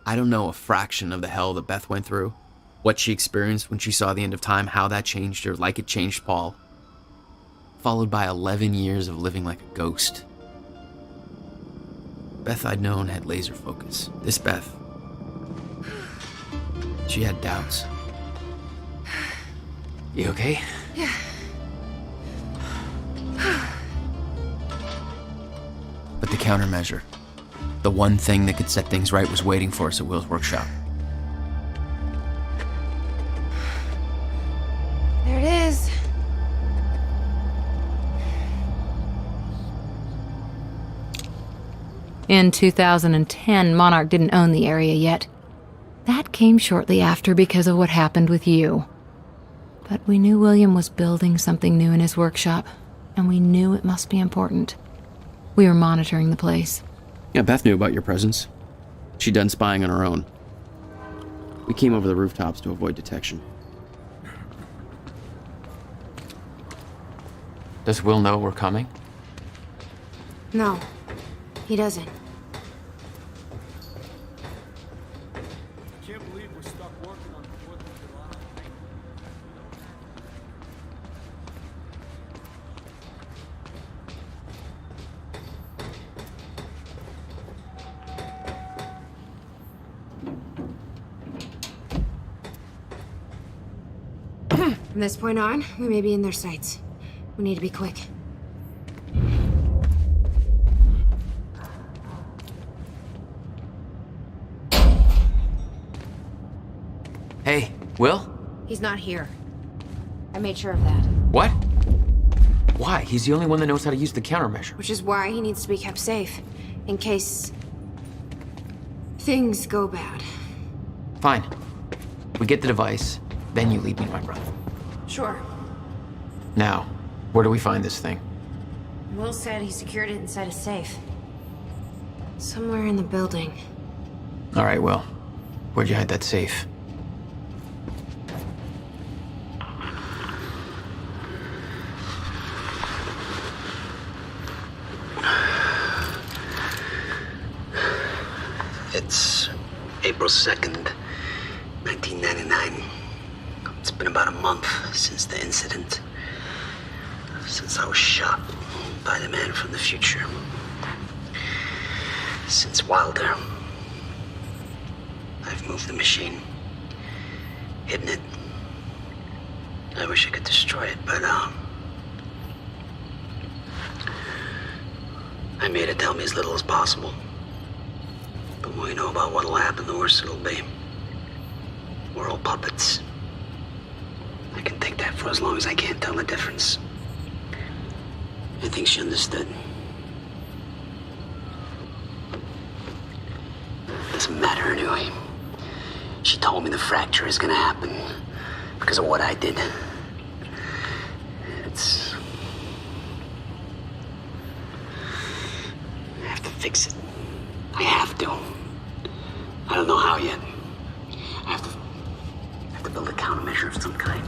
I don't know a fraction of the hell that Beth went through, what she experienced when she saw the end of time, how that changed her like it changed Paul, followed by 11 years of living like a ghost. Beth I'd known had laser focus. This Beth, she had doubts. You okay? Yeah. But the countermeasure, the one thing that could set things right, was waiting for us at Will's workshop. There it is. In 2010, Monarch didn't own the area yet. That came shortly after because of what happened with you. But we knew William was building something new in his workshop, and we knew it must be important. We were monitoring the place. Yeah, Beth knew about your presence. She'd done spying on her own. We came over the rooftops to avoid detection. Does Will know we're coming? No, he doesn't. I can't believe we're stuck working on the 4th of July. From this point on, we may be in their sights. We need to be quick. Hey, Will? He's not here. I made sure of that. What? Why? He's the only one that knows how to use the countermeasure. Which is why he needs to be kept safe. In case... things go bad. Fine. We get the device, then you lead me to my brother. Sure. Now, where do we find this thing? Will said he secured it inside a safe. Somewhere in the building. All right, Will. Where'd you hide that safe? It's April 2nd, 1999. It's been about a month since the incident. Since I was shot by the man from the future. Since Wilder. I've moved the machine. Hidden it. I wish I could destroy it, but, I made it tell me as little as possible. The more you know about what'll happen, the worse it'll be. We're all puppets. I can take that for as long as I can't tell the difference. I think she understood. Doesn't matter anyway. She told me the fracture is gonna happen because of what I did. It's... I have to fix it. I have to. I don't know how yet. I have to build a countermeasure of some kind.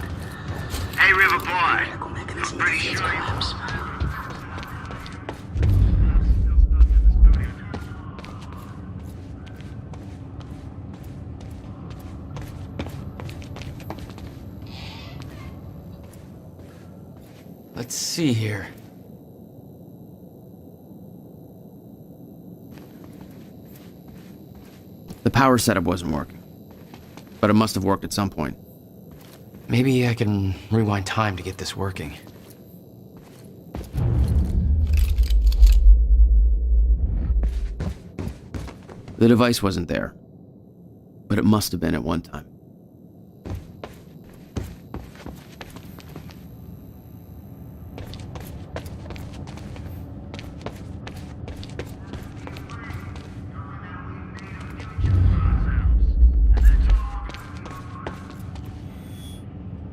Hey, River Boy. Medical mechanism Pretty defeats sure you- collapse. Let's see here. The power setup wasn't working, but it must have worked at some point. Maybe I can rewind time to get this working. The device wasn't there, but it must have been at one time.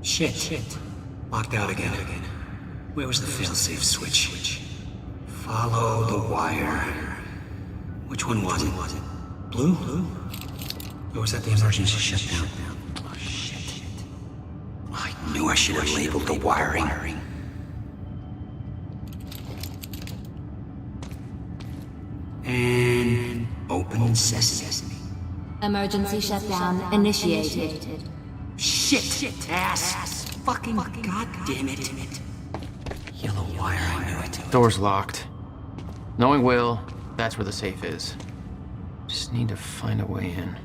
Shit. Locked out again. Where was the failsafe switch? Follow the wire. Which one was it? Blue? Or was that the emergency shutdown? Oh, shit. I knew I should have labeled the wiring. And open sesame. Emergency shutdown initiated. Shit! Ass! Fucking goddamn it! Yellow wire, I knew it. Door's locked. Knowing Will, that's where the safe is. Just need to find a way in.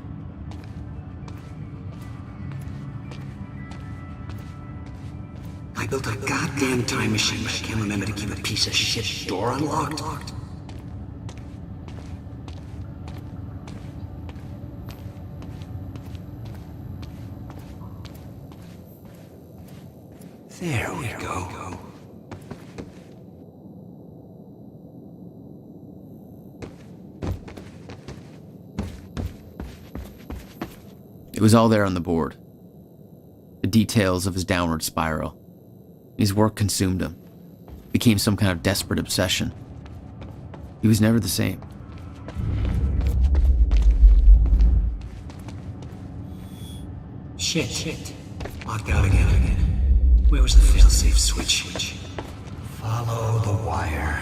I built a goddamn time machine, but I can't remember to keep a piece of shit door unlocked. There we go. It was all there on the board. The details of his downward spiral. His work consumed him. Became some kind of desperate obsession. He was never the same. Shit. Locked out again. Where was the failsafe switch? Follow the wire.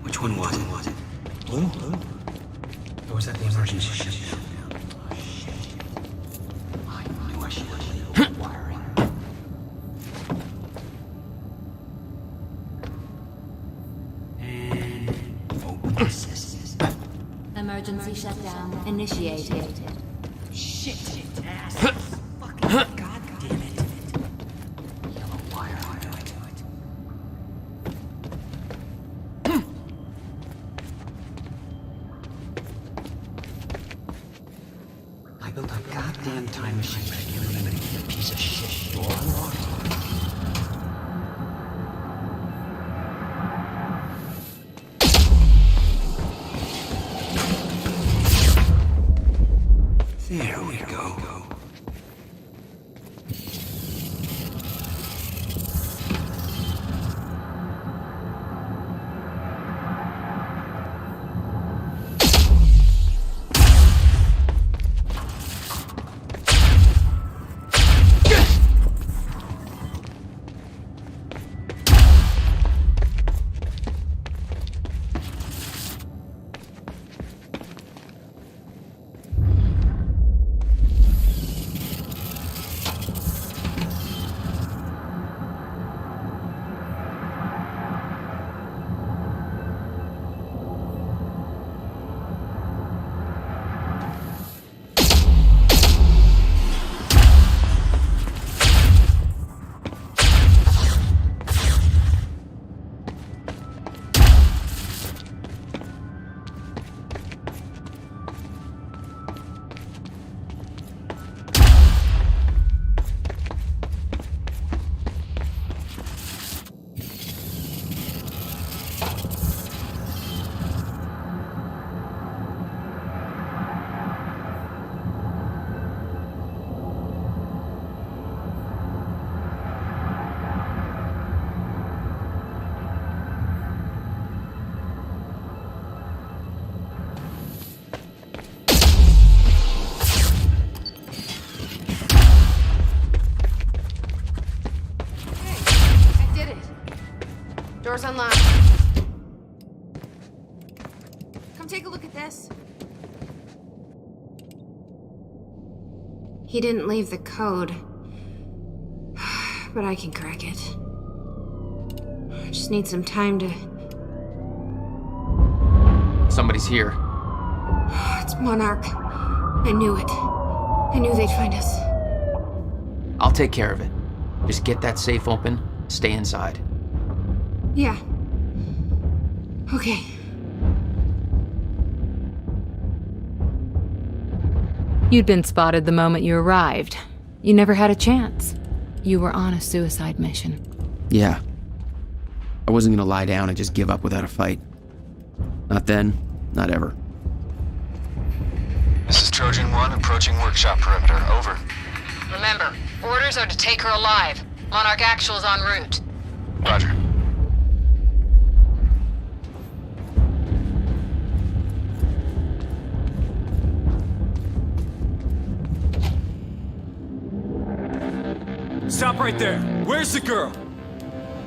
Which one was it? Blue? Or was that the emergency shutdown? Oh, shit. I knew I should have laid the wiring. And open the system. Emergency shutdown initiated. Shit. Ass. Fucking goddamn it. Yellow wire, I knew it. I built a goddamn time machine, but I can't remember to keep a piece of shit door unlocked. There we go. Door's unlocked. Come take a look at this. He didn't leave the code, but I can crack it. I just need some time to... Somebody's here. It's Monarch. I knew it. I knew they'd find us. I'll take care of it. Just get that safe open, stay inside. Yeah. Okay. You'd been spotted the moment you arrived. You never had a chance. You were on a suicide mission. Yeah. I wasn't gonna lie down and just give up without a fight. Not then, not ever. This is Trojan 1 approaching workshop perimeter. Over. Remember, orders are to take her alive. Monarch Actual's en route. Roger. Stop right there. Where's the girl?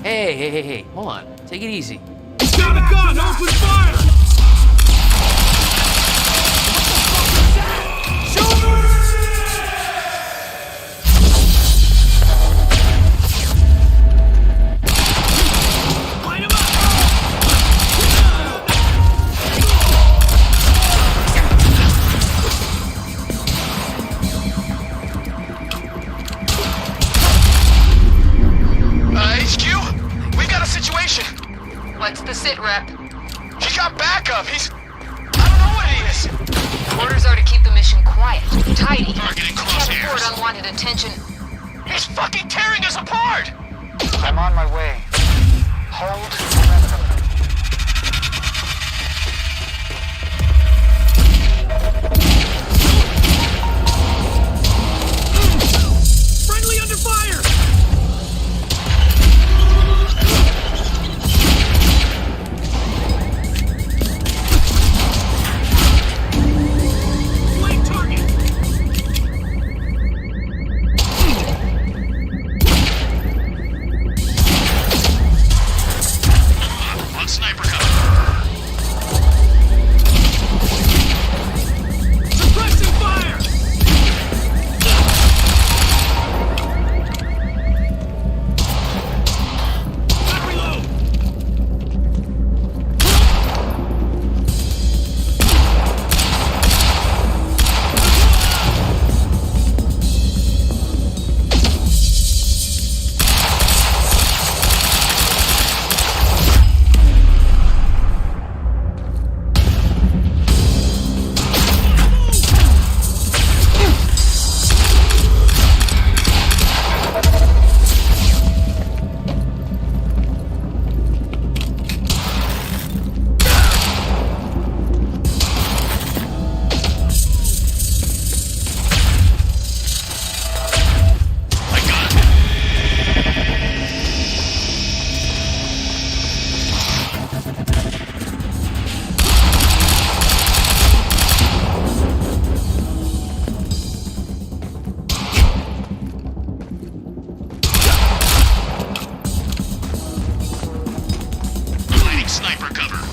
Hey, hold on. Take it easy. He's got a gun! Open fire! Alex, the sit rep. He got backup! He's... I don't know what he is! Orders are to keep the mission quiet, tidy. Targeting Can't crosshairs. afford unwanted attention. He's fucking tearing us apart! I'm on my way. Hold perimeter. Friendly under fire! Flame target! On sniper cover. Suppressing fire! Got reload! Lighting sniper cover.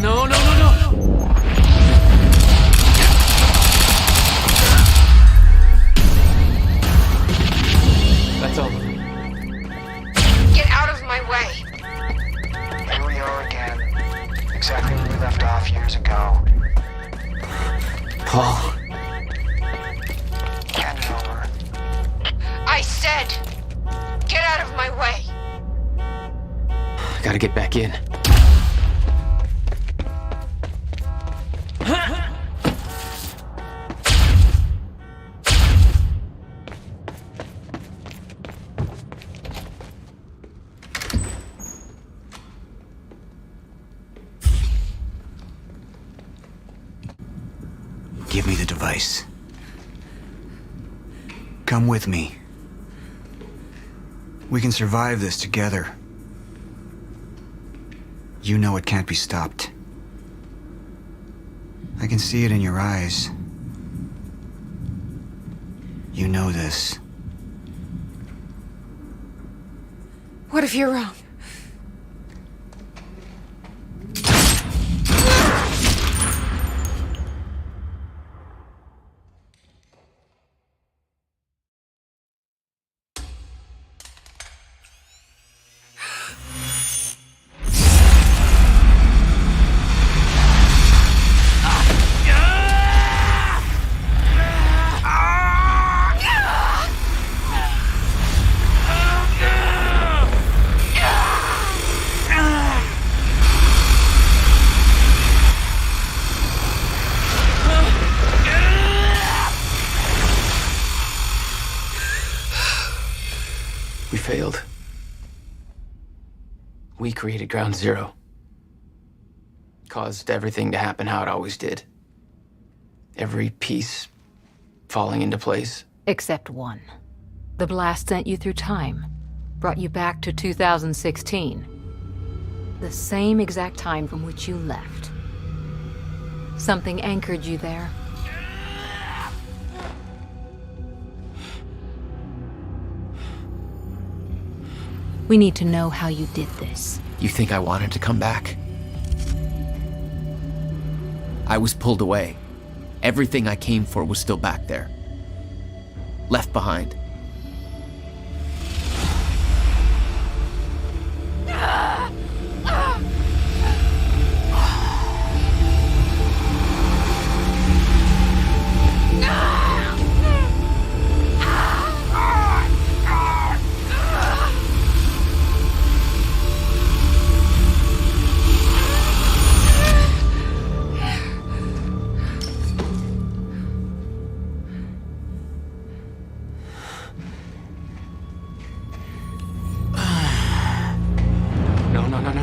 No, no, no, no! That's over. Get out of my way! Here we are again. Exactly where we left off years ago. Paul, Hand it over. I said, get out of my way! I gotta get back in. Give me the device. Come with me. We can survive this together. You know it can't be stopped. I can see it in your eyes. You know this. What if you're wrong? We failed. We created Ground Zero. Caused everything to happen how it always did. Every piece falling into place. Except one. The blast sent you through time. Brought you back to 2016. The same exact time from which you left. Something anchored you there. We need to know how you did this. You think I wanted to come back? I was pulled away. Everything I came for was still back there. Left behind.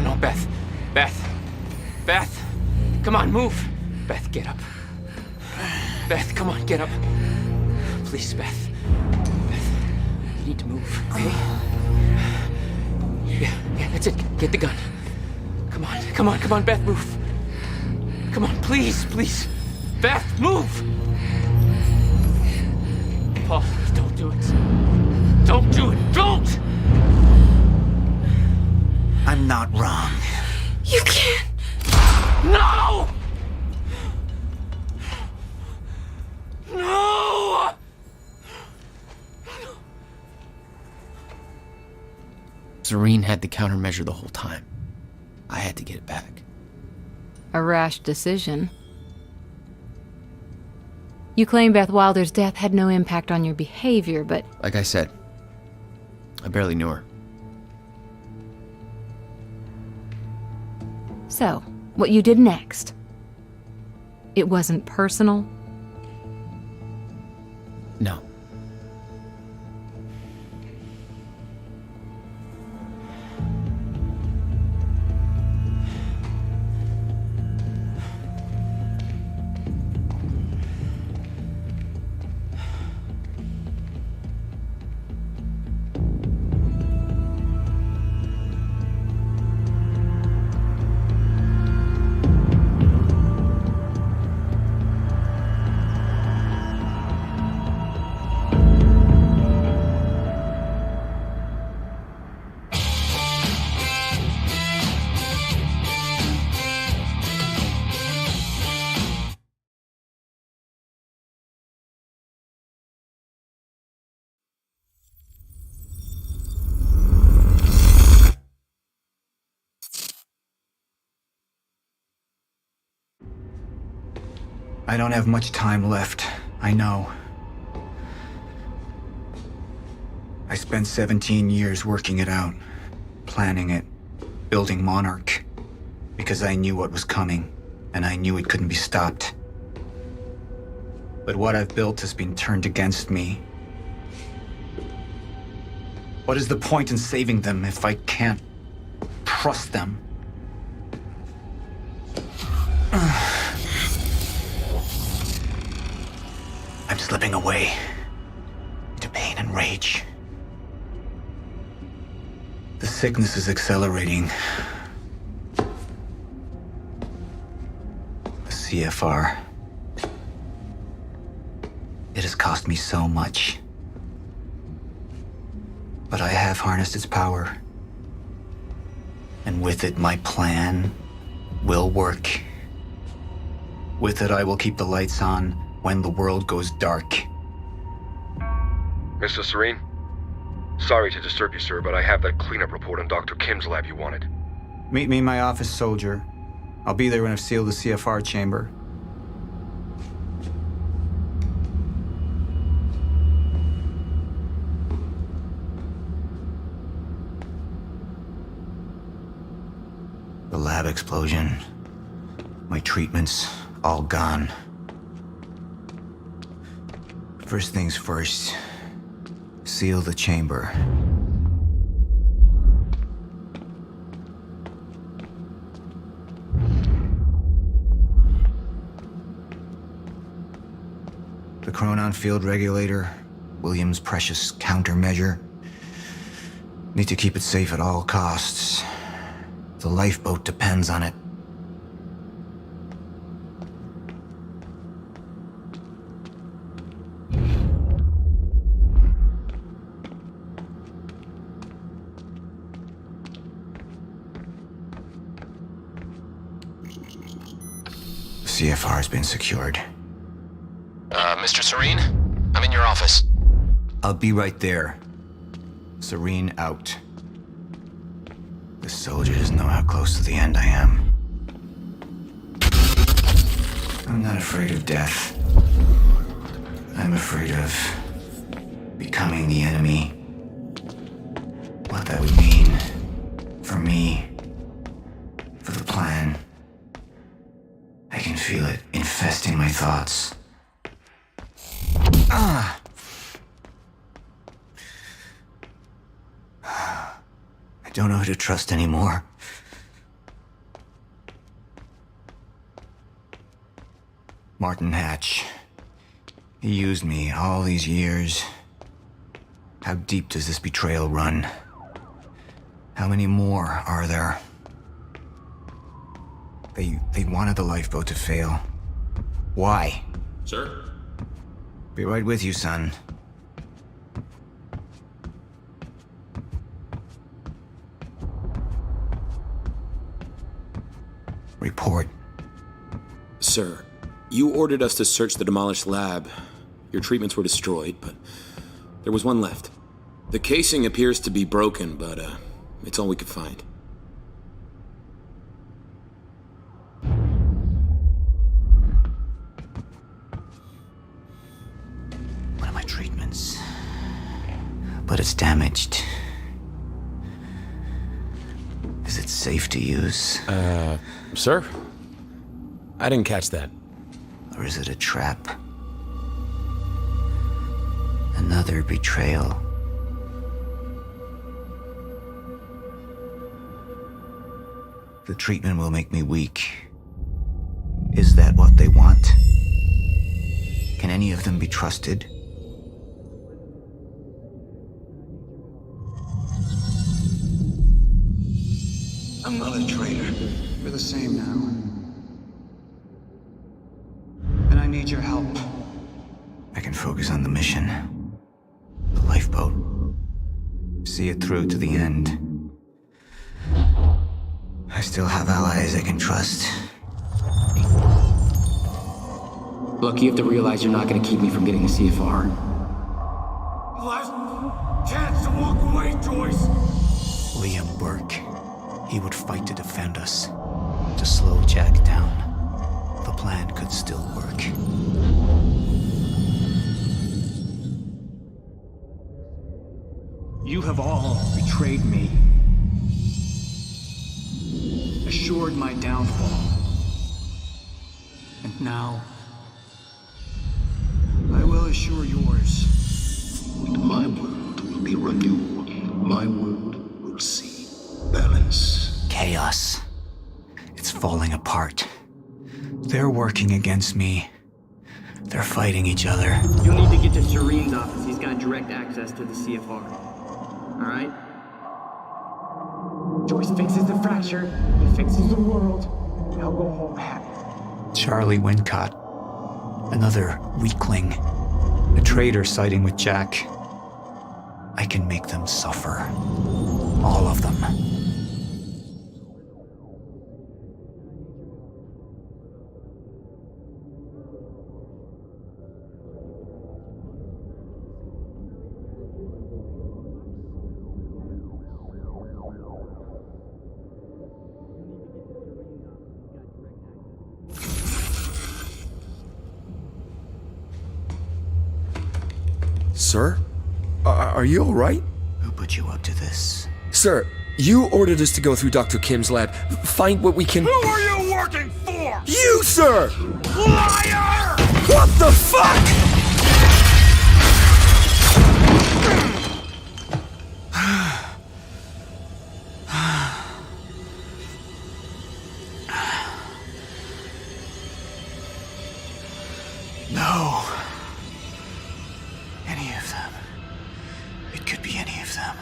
No, Beth. Beth! Come on, move! Beth, get up. Beth, come on, get up. Please, Beth. Beth, you need to move, okay? Yeah, that's it. Get the gun. Come on, Beth, move. Come on, please. Beth, move! Paul, don't do it. Don't do it, don't! I'm not wrong. You can't. No! No! Serene had the countermeasure the whole time. I had to get it back. A rash decision. You claim Beth Wilder's death had no impact on your behavior, but Like I said, I barely knew her. so, what you did next? It wasn't personal? No. I don't have much time left, I know. I spent 17 years working it out, planning it, building Monarch, because I knew what was coming, and I knew it couldn't be stopped. But what I've built has been turned against me. What is the point in saving them if I can't trust them? I'm slipping away into pain and rage. The sickness is accelerating. The CFR. It has cost me so much. But I have harnessed its power. And with it, my plan will work. With it, I will keep the lights on when the world goes dark. Mr. Serene? Sorry to disturb you, sir, but I have that cleanup report on Dr. Kim's lab you wanted. Meet me in my office, soldier. I'll be there when I've sealed the CFR chamber. The lab explosion. My treatments, all gone. First things first, seal the chamber. The Chronon field regulator, William's precious countermeasure. Need to keep it safe at all costs. The lifeboat depends on it. CFR has been secured. Mr. Serene? I'm in your office. I'll be right there. Serene out. The soldiers know how close to the end I am. I'm not afraid of death. I'm afraid of becoming the enemy. What that would mean for me, for the plan. I can feel it infesting my thoughts. I don't know who to trust anymore. Martin Hatch. He used me all these years. How deep does this betrayal run? How many more are there? They wanted the lifeboat to fail. Why? Sir? Be right with you, son. Report. Sir, you ordered us to search the demolished lab. Your treatments were destroyed, but there was one left. The casing appears to be broken, but it's all we could find. One of my treatments. But it's damaged. Is it safe to use? Sir? I didn't catch that. Or is it a trap? Another betrayal. The treatment will make me weak. Is that what they want? Can any of them be trusted? I'm not a traitor. We're the same now. And I need your help. I can focus on the mission. The lifeboat. See it through to the end. I still have allies I can trust. Look, you have to realize you're not gonna keep me from getting the CFR. Last chance to walk away, Joyce! Liam Burke. He would fight to defend us. To slow Jack down. The plan could still work. You have all betrayed me. Assured my downfall. And now, I will assure yours. My world will be renewed. My world will see balance. Chaos. It's falling apart. They're working against me. They're fighting each other. You'll need to get to Serene's office. He's got direct access to the CFR. Alright? Joyce fixes the fracture. He fixes the world. I'll go home happy. Charlie Wincott. Another weakling. A traitor siding with Jack. I can make them suffer. All of them. Sir? Are you alright? Who put you up to this? Sir, you ordered us to go through Dr. Kim's lab, find what we can— Who are you working for? You, sir! Liar! What the fuck?! No. Any of them. It could be any of them.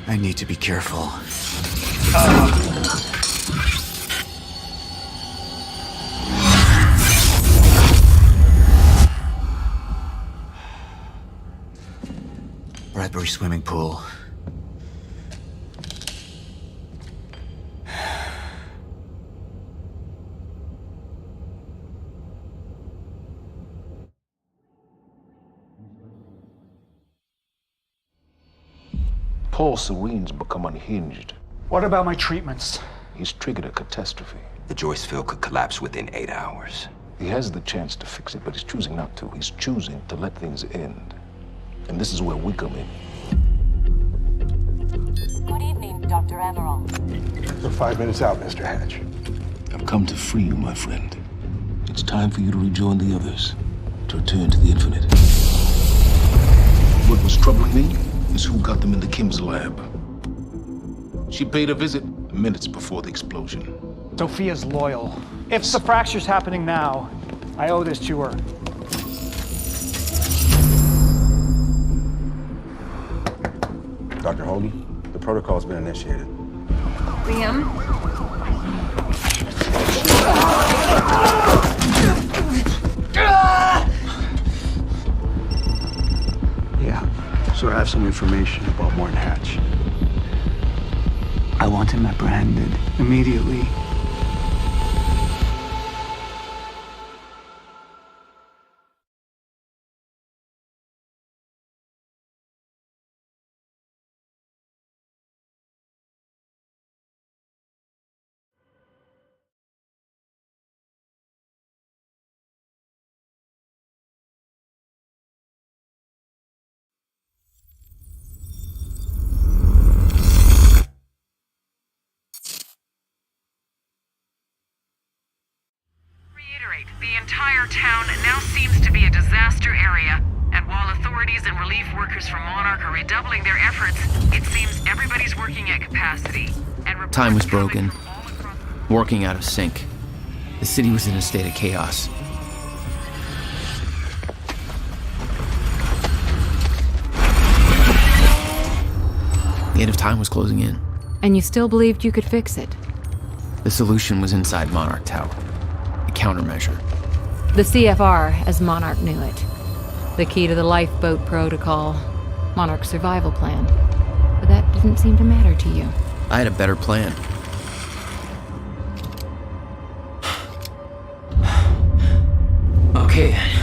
I need to be careful. Bradbury swimming pool. Paul Serene's become unhinged. What about my treatments? He's triggered a catastrophe. The Joyce field could collapse within 8 hours. He has the chance to fix it, but he's choosing not to. He's choosing to let things end. And this is where we come in. Good evening, Dr. Emerald. We're 5 minutes out, Mr. Hatch. I've come to free you, my friend. It's time for you to rejoin the others, to return to the infinite. What was troubling me is who got them into Kim's lab. She paid a visit minutes before the explosion. Sophia's loyal. If the fracture's happening now, I owe this to her. Dr. Holden, the protocol's been initiated. Liam? Yeah, so I have some information about Morton Hatch. I want him apprehended immediately. The entire town now seems to be a disaster area, and while authorities and relief workers from Monarch are redoubling their efforts, it seems everybody's working at capacity. And Time was broken, working out of sync. The city was in a state of chaos. The end of time was closing in. And you still believed you could fix it? The solution was inside Monarch Tower. A countermeasure. The CFR, as Monarch knew it. The key to the lifeboat protocol. Monarch's survival plan. But that didn't seem to matter to you. I had a better plan. Okay then.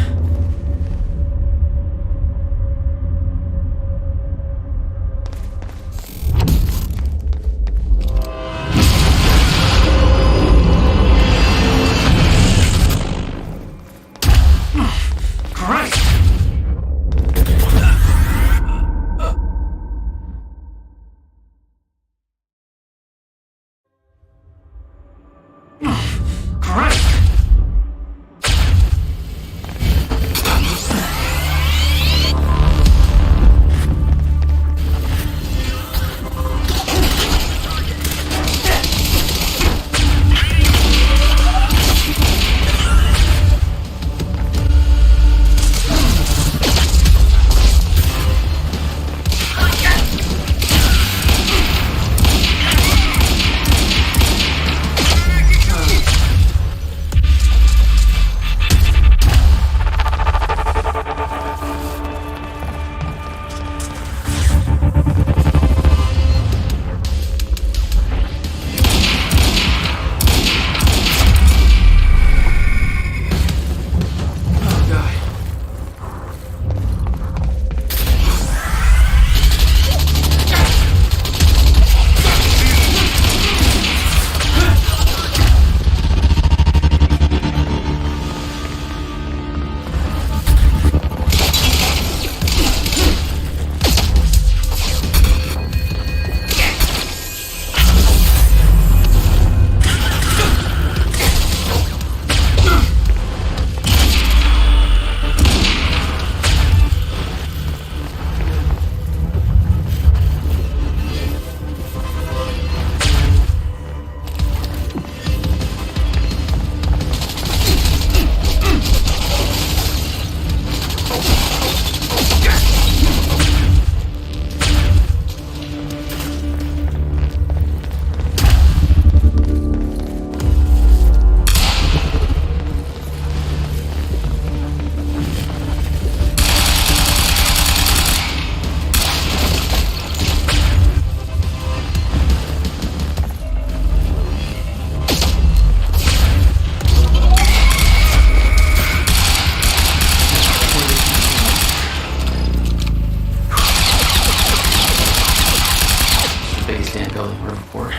newsstand building, Riverport.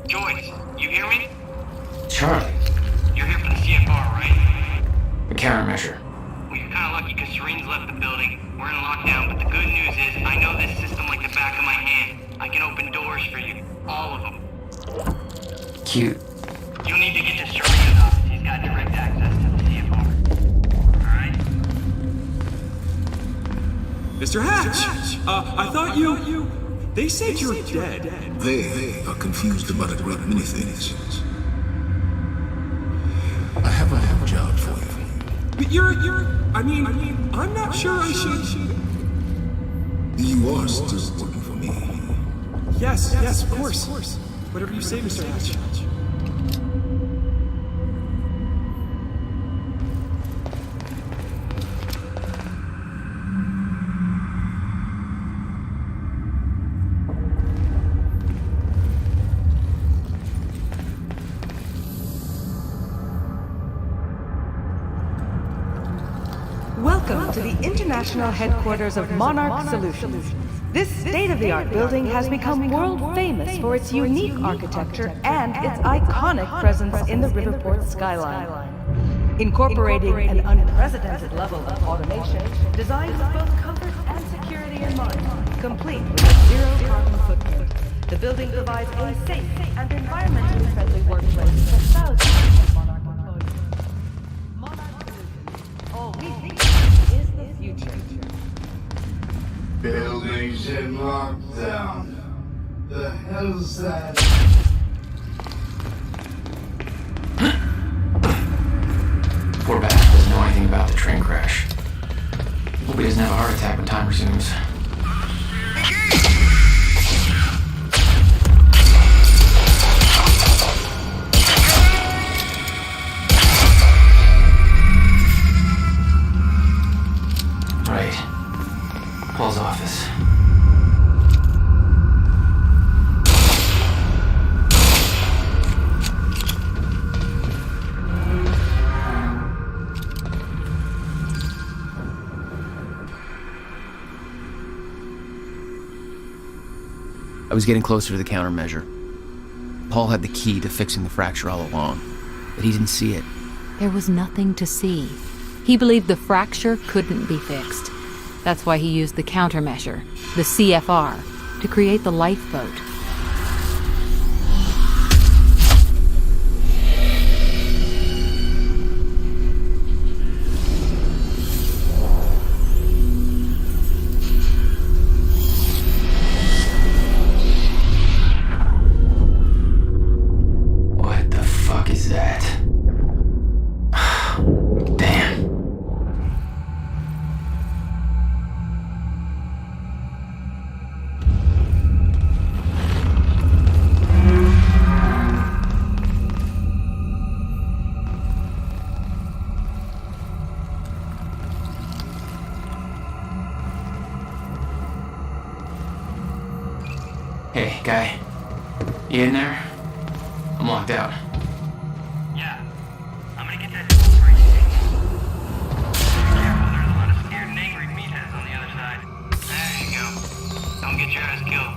Joyce, you hear me? Charlie, You're here for the CFR, right? the countermeasure. Well, you're kind of lucky because Serene's left the building. We're in lockdown, but the good news is I know this system like the back of my hand. I can open doors for you. All of them. Cute. You'll need to get to Serene's office. He's got direct access to the CFR. Alright? Mr. Hatch! I thought you... They said you're dead. They are confused about a great many things. I have a little job for you. But I'm not sure I should... You are still working for me. Yes, of course. Whatever you say, Mr. Hatch. Welcome to the international headquarters of Monarch Solutions. This state-of-the-art building has become world-famous for its unique architecture and its iconic presence in the Riverport skyline. Incorporating an unprecedented level of automation designed with both comfort and security in mind, complete with a zero-carbon footprint, the building provides a safe and environmentally friendly workplace for thousands of Monarch employees. Monarch Solutions. All we need is the future. Buildings in lockdown. The hell's that? Poor bastard doesn't know anything about the train crash. Hope he doesn't have a heart attack when time resumes. Right. Paul's office. I was getting closer to the countermeasure. Paul had the key to fixing the fracture all along, but he didn't see it. There was nothing to see. He believed the fracture couldn't be fixed. That's why he used the countermeasure, the CFR, to create the lifeboat. What the fuck is that? Damn. Hey, guy. You in there? I'm locked out. Yeah. I'm gonna get that door for you. Be careful, there's a lot of scared and angry meatheads on the other side. There you go. Don't get your ass killed.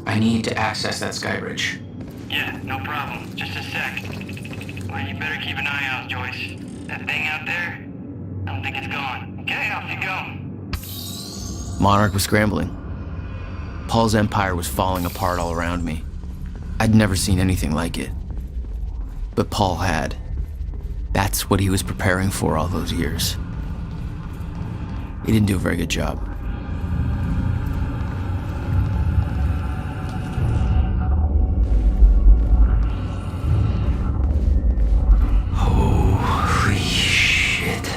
I need to access that sky bridge. Yeah, no problem. Just a sec. Well, you better keep an eye out, Joyce. That thing out there, I don't think it's gone. Okay, off you go. Monarch was scrambling. Paul's empire was falling apart all around me. I'd never seen anything like it. But Paul had. That's what he was preparing for all those years. He didn't do a very good job. Holy shit.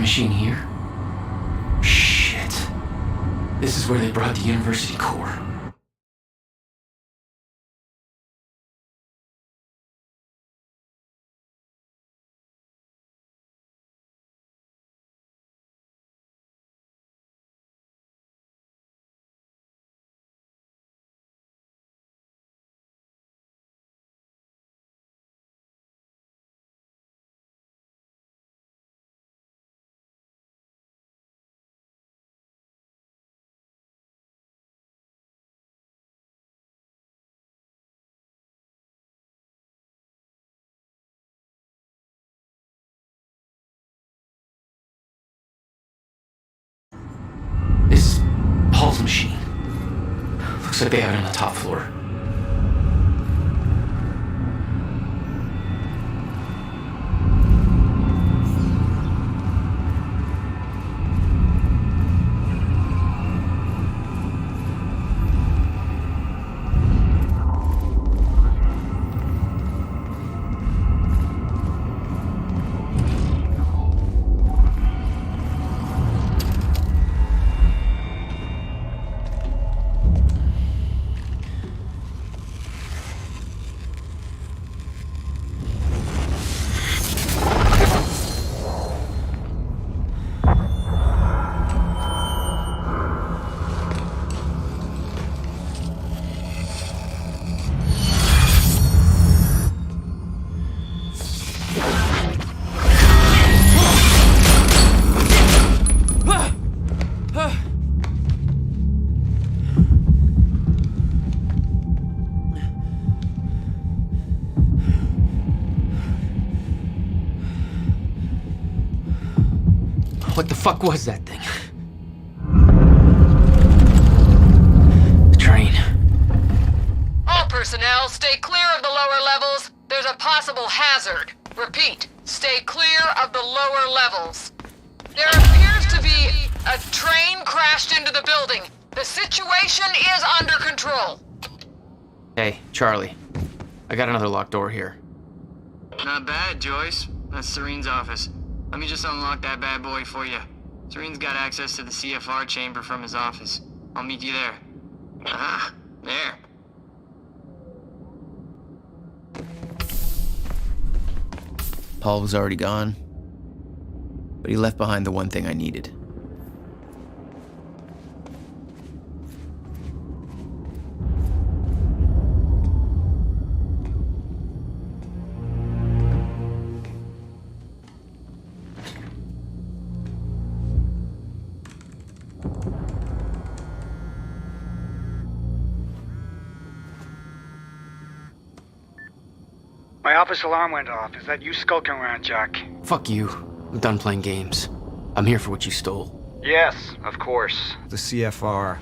Machine here? Shit. This is where they brought the university core. This is Paul's machine. Looks like they have it on the top floor. What the fuck was that thing? The train. All personnel, stay clear of the lower levels. There's a possible hazard. Repeat, stay clear of the lower levels. There appears to be a train crashed into the building. The situation is under control. Hey, Charlie. I got another locked door here. Not bad, Joyce. That's Serene's office. Let me just unlock that bad boy for you. Serene's got access to the CFR chamber from his office. I'll meet you there. Ah, there. Paul was already gone, but he left behind the one thing I needed. My office alarm went off. Is that you skulking around, Jack? Fuck you. I'm done playing games. I'm here for what you stole. Yes, of course. The CFR.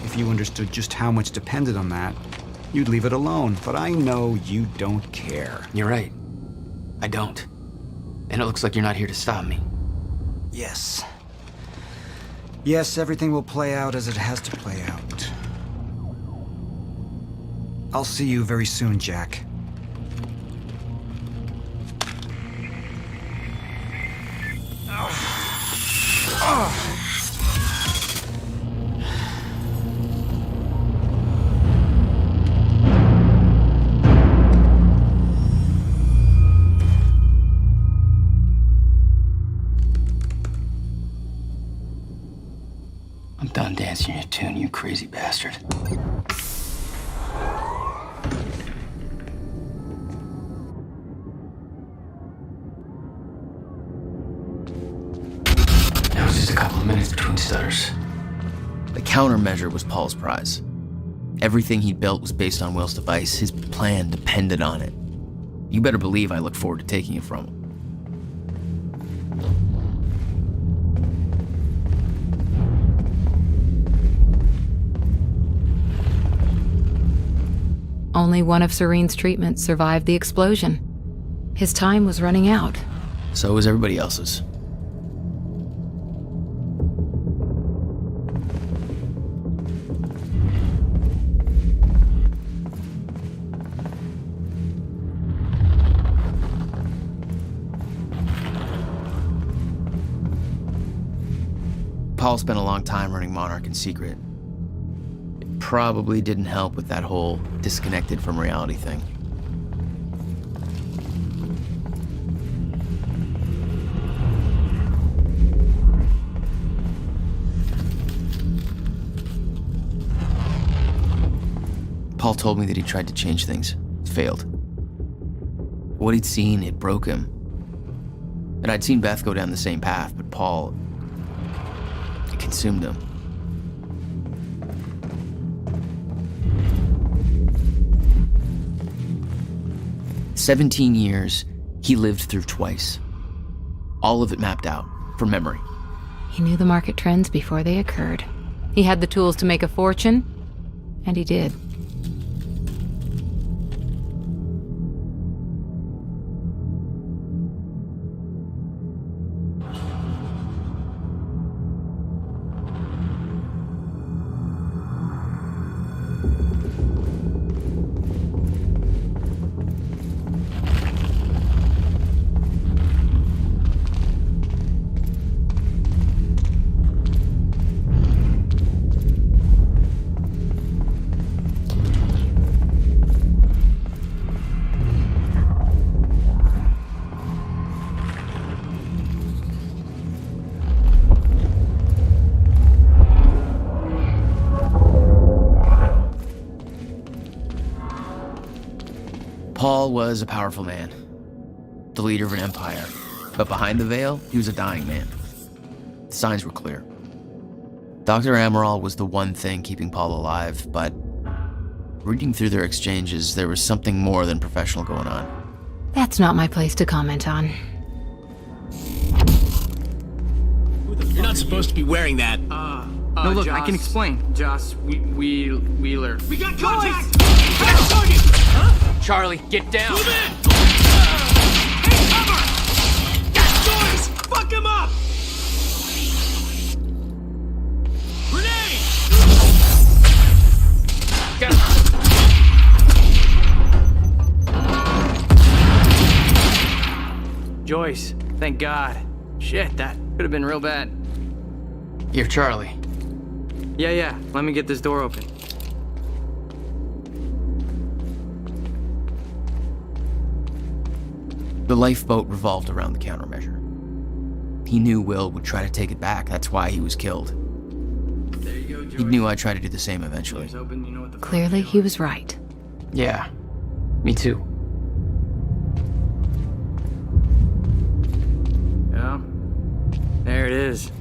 If you understood just how much depended on that, you'd leave it alone. But I know you don't care. You're right. I don't. And it looks like you're not here to stop me. Yes. Yes, everything will play out as it has to play out. I'll see you very soon, Jack. I'm done dancing your tune, you crazy bastard. Now it's just a couple of minutes between stutters. The countermeasure was Paul's prize. Everything he'd built was based on Will's device. His plan depended on it. You better believe I look forward to taking it from him. Only one of Serene's treatments survived the explosion. His time was running out. So was everybody else's. Paul spent a long time running Monarch in secret. It probably didn't help with that whole disconnected from reality thing. Paul told me that he tried to change things. Failed. What he'd seen, it broke him. And I'd seen Beth go down the same path, but Paul, it consumed him. For 17 years, he lived through twice. All of it mapped out, from memory. He knew the market trends before they occurred. He had the tools to make a fortune, and he did. Paul was a powerful man, the leader of an empire, but behind the veil, he was a dying man. The signs were clear. Dr. Amaral was the one thing keeping Paul alive, but reading through their exchanges, there was something more than professional going on. That's not my place to comment on. You're not supposed to be wearing that. No, look, I can explain. Joss Wheeler. We got contact! Fast target! Huh? Charlie, get down! Move in! Hey, cover! Joyce! Fuck him up! Grenade! Get him! Joyce, thank God. Shit, that could have been real bad. You're Charlie. Yeah, let me get this door open. The lifeboat revolved around the countermeasure. He knew Will would try to take it back. That's why he was killed. There you go, Joyce. He knew I'd try to do the same eventually. Open, you know what the Clearly, he was right. Yeah, me too. Yeah, there it is.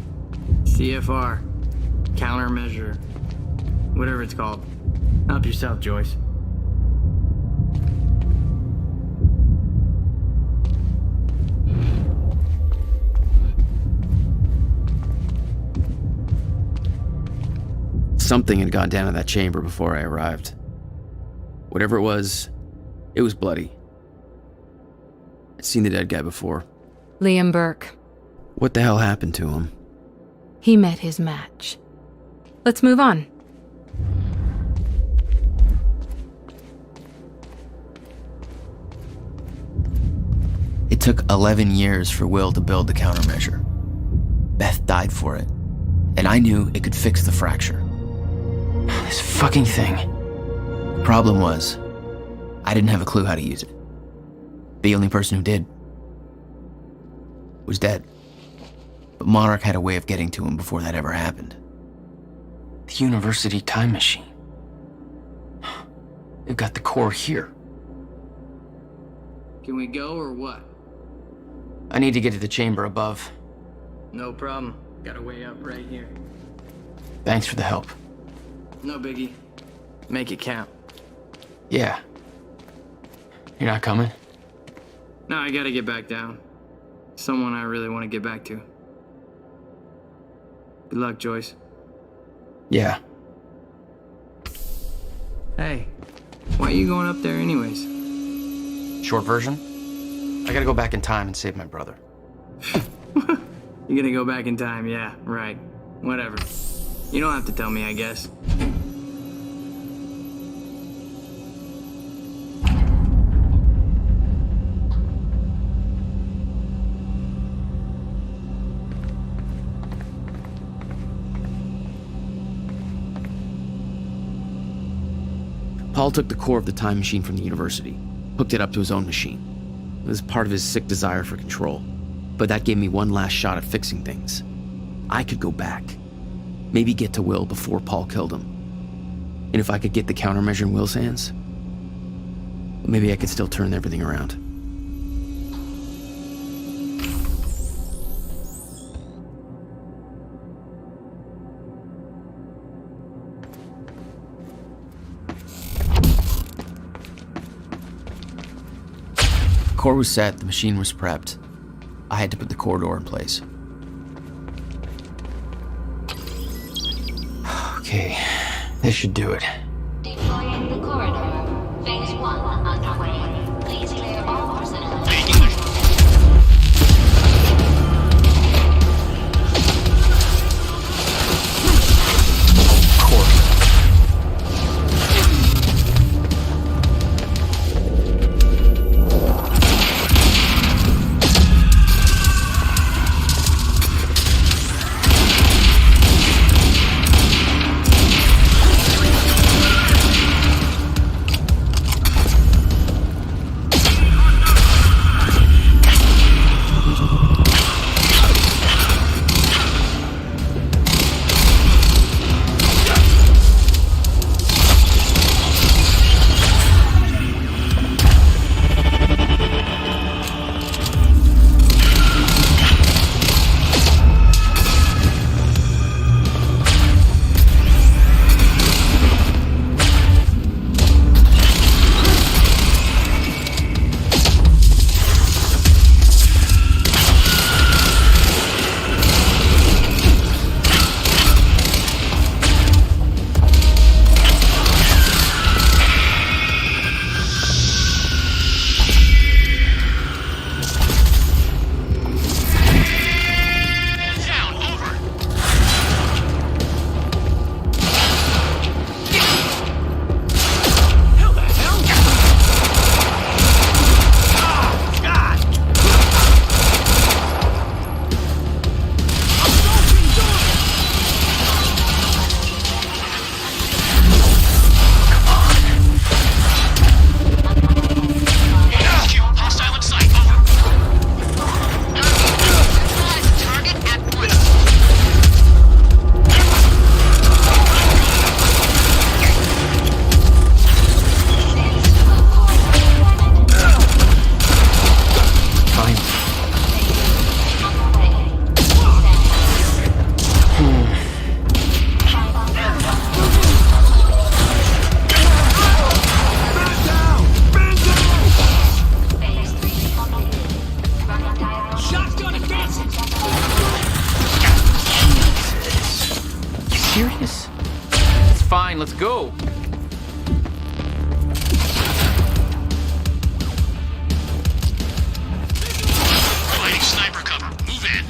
CFR. Countermeasure. Whatever it's called. Help yourself, Joyce. Something had gone down in that chamber before I arrived. Whatever it was bloody. I'd seen the dead guy before. Liam Burke. What the hell happened to him? He met his match. Let's move on. It took 11 years for Will to build the countermeasure. Beth died for it, and I knew it could fix the fracture. This fucking thing. The problem was, I didn't have a clue how to use it. The only person who did was dead. But Monarch had a way of getting to him before that ever happened. The university time machine. They've got the core here. Can we go or what? I need to get to the chamber above. No problem. Got a way up right here. Thanks for the help. No biggie. Make it count. Yeah. You're not coming? No, I gotta get back down. Someone I really want to get back to. Good luck, Joyce. Yeah. Hey, why are you going up there anyways? Short version? I gotta go back in time and save my brother. You're gonna go back in time, yeah, right. Whatever. You don't have to tell me, I guess. Paul took the core of the time machine from the university, hooked it up to his own machine. It was part of his sick desire for control, but that gave me one last shot at fixing things. I could go back, maybe get to Will before Paul killed him. And if I could get the countermeasure in Will's hands, maybe I could still turn everything around. The core was set, the machine was prepped. I had to put the corridor in place. Okay, this should do it. Deploying the corridor. Phase 1 underway. Please clear all personnel. serious? It's fine, let's go. Lighting sniper cover. Move in.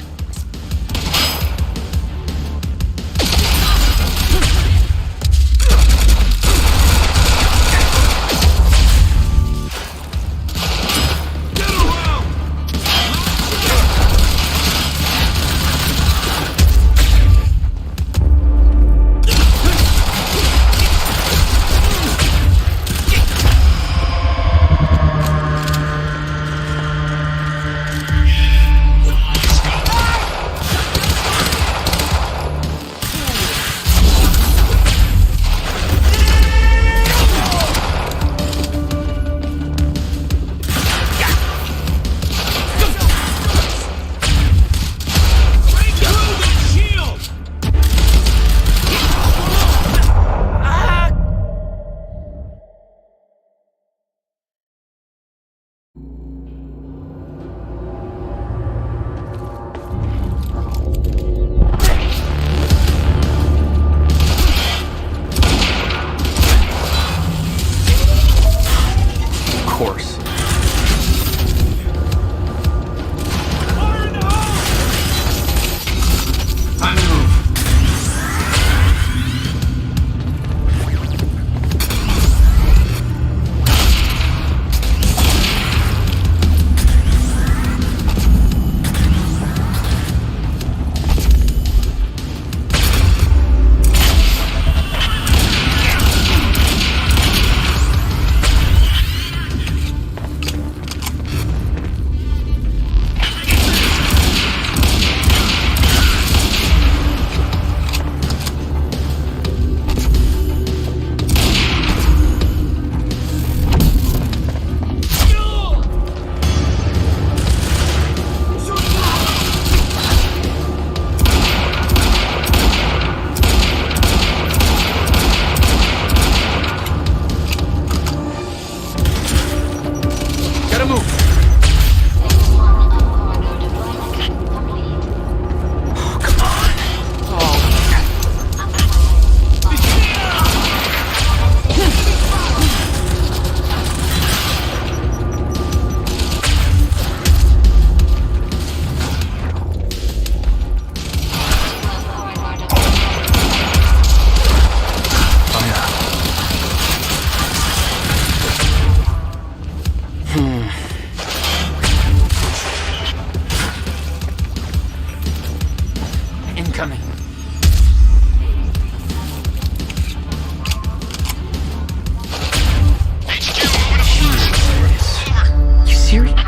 coming. You serious?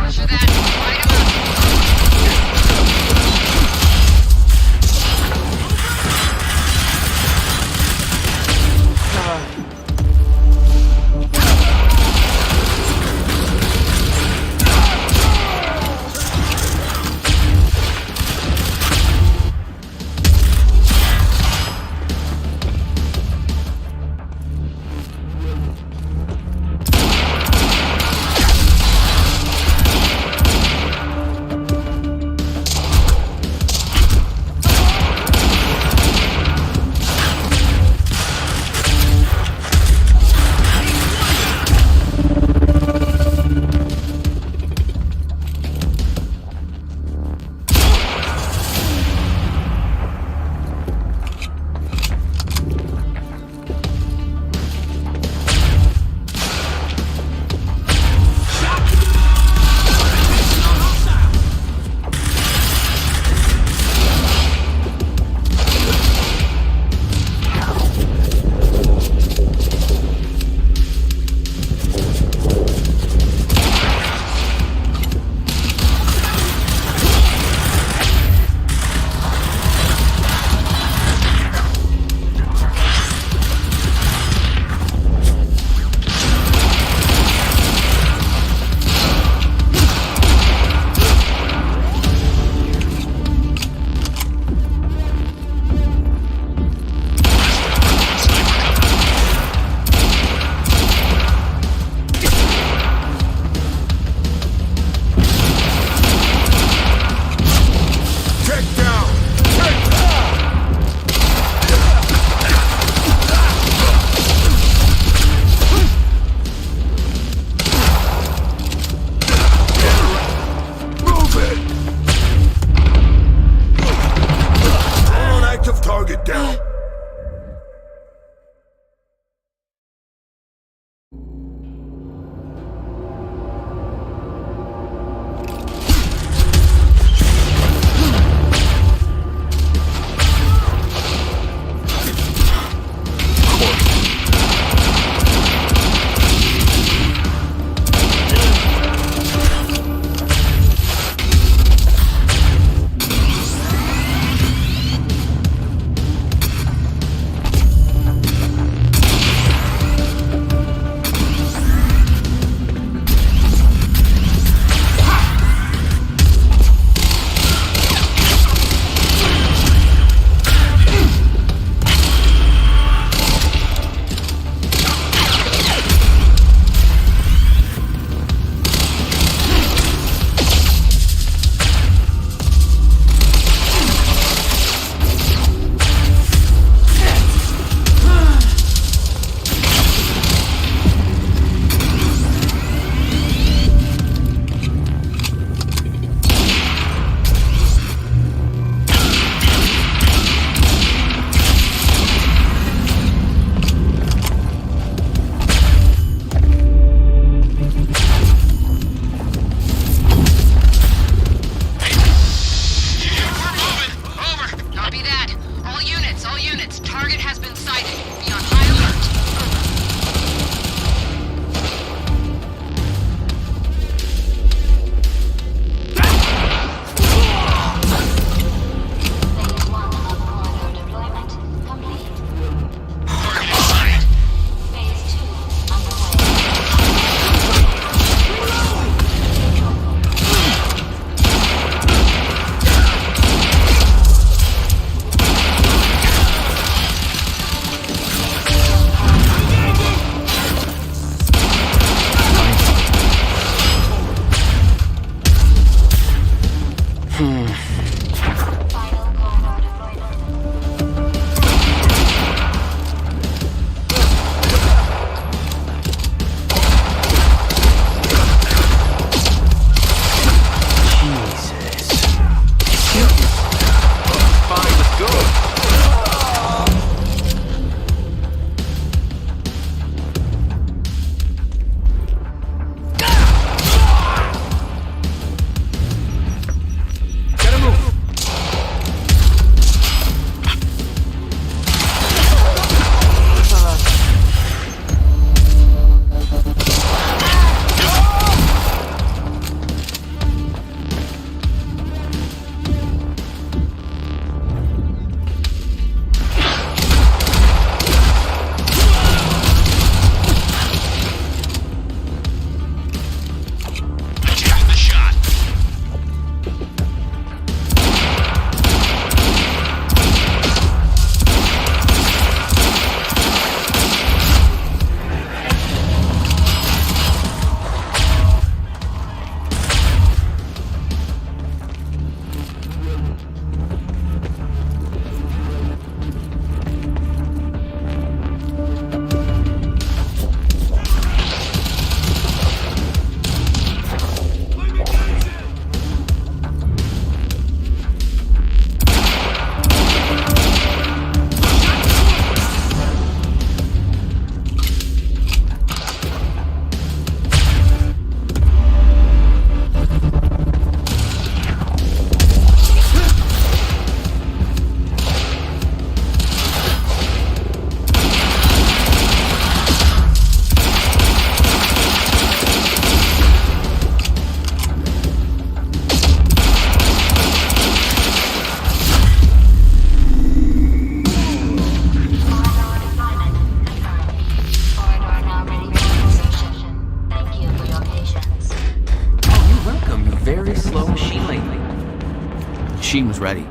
was ready.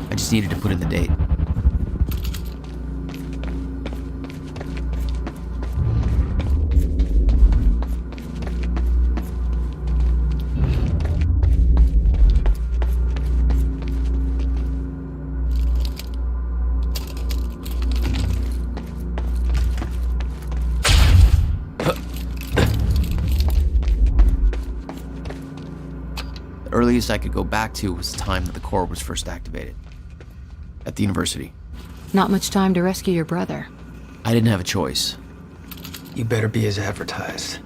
I just needed to put in the date. The earliest I could go back to was the time that the core was first activated. At the university. Not much time to rescue your brother. I didn't have a choice. You better be as advertised.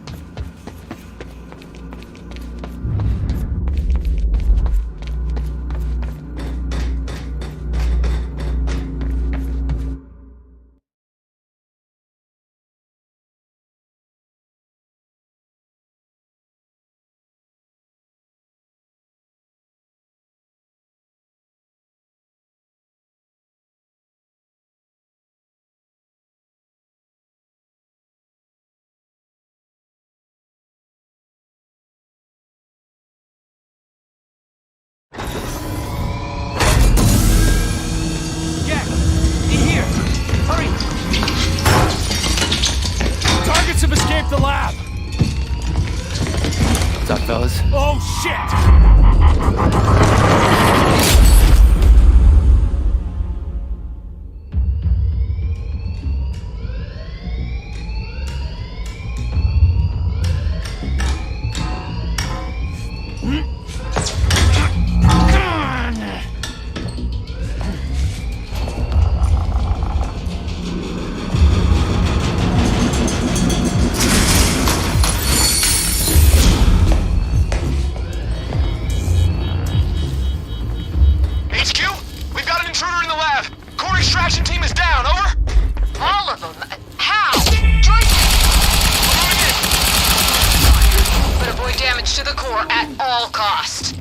Targets have escaped the lab! What's up, fellas? Oh, shit! Extraction team is down, over? All of them? How? Joyce! But avoid damage to the core at all cost.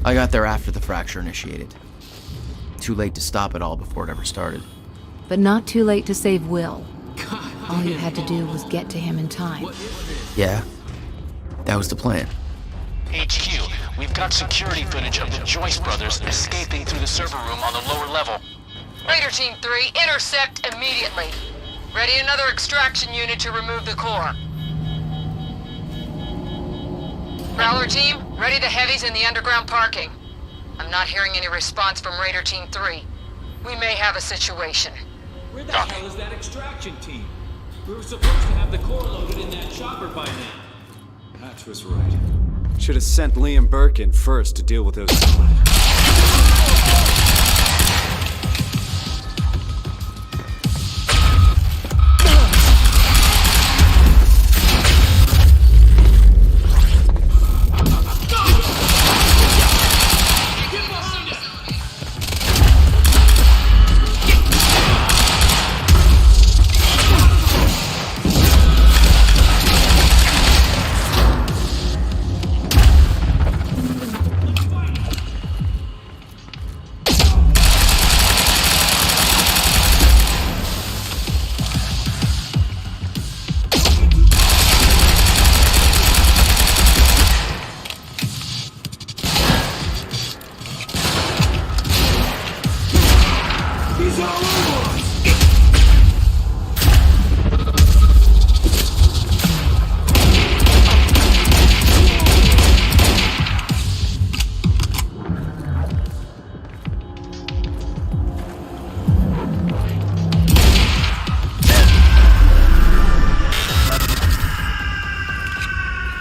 I got there after the fracture initiated. Too late to stop it all before it ever started. But not too late to save Will. All you had to do was get to him in time. Yeah, that was the plan. HQ, we've got security footage of the Joyce brothers escaping through the server room on the lower level. Raider Team 3, intercept immediately. Ready another extraction unit to remove the core. Prowler Team, ready the heavies in the underground parking. I'm not hearing any response from Raider Team 3. We may have a situation. Where the hell is that extraction team? We were supposed to have the core loaded in that chopper by now. Hatch was right. Should have sent Liam Burke in first to deal with those.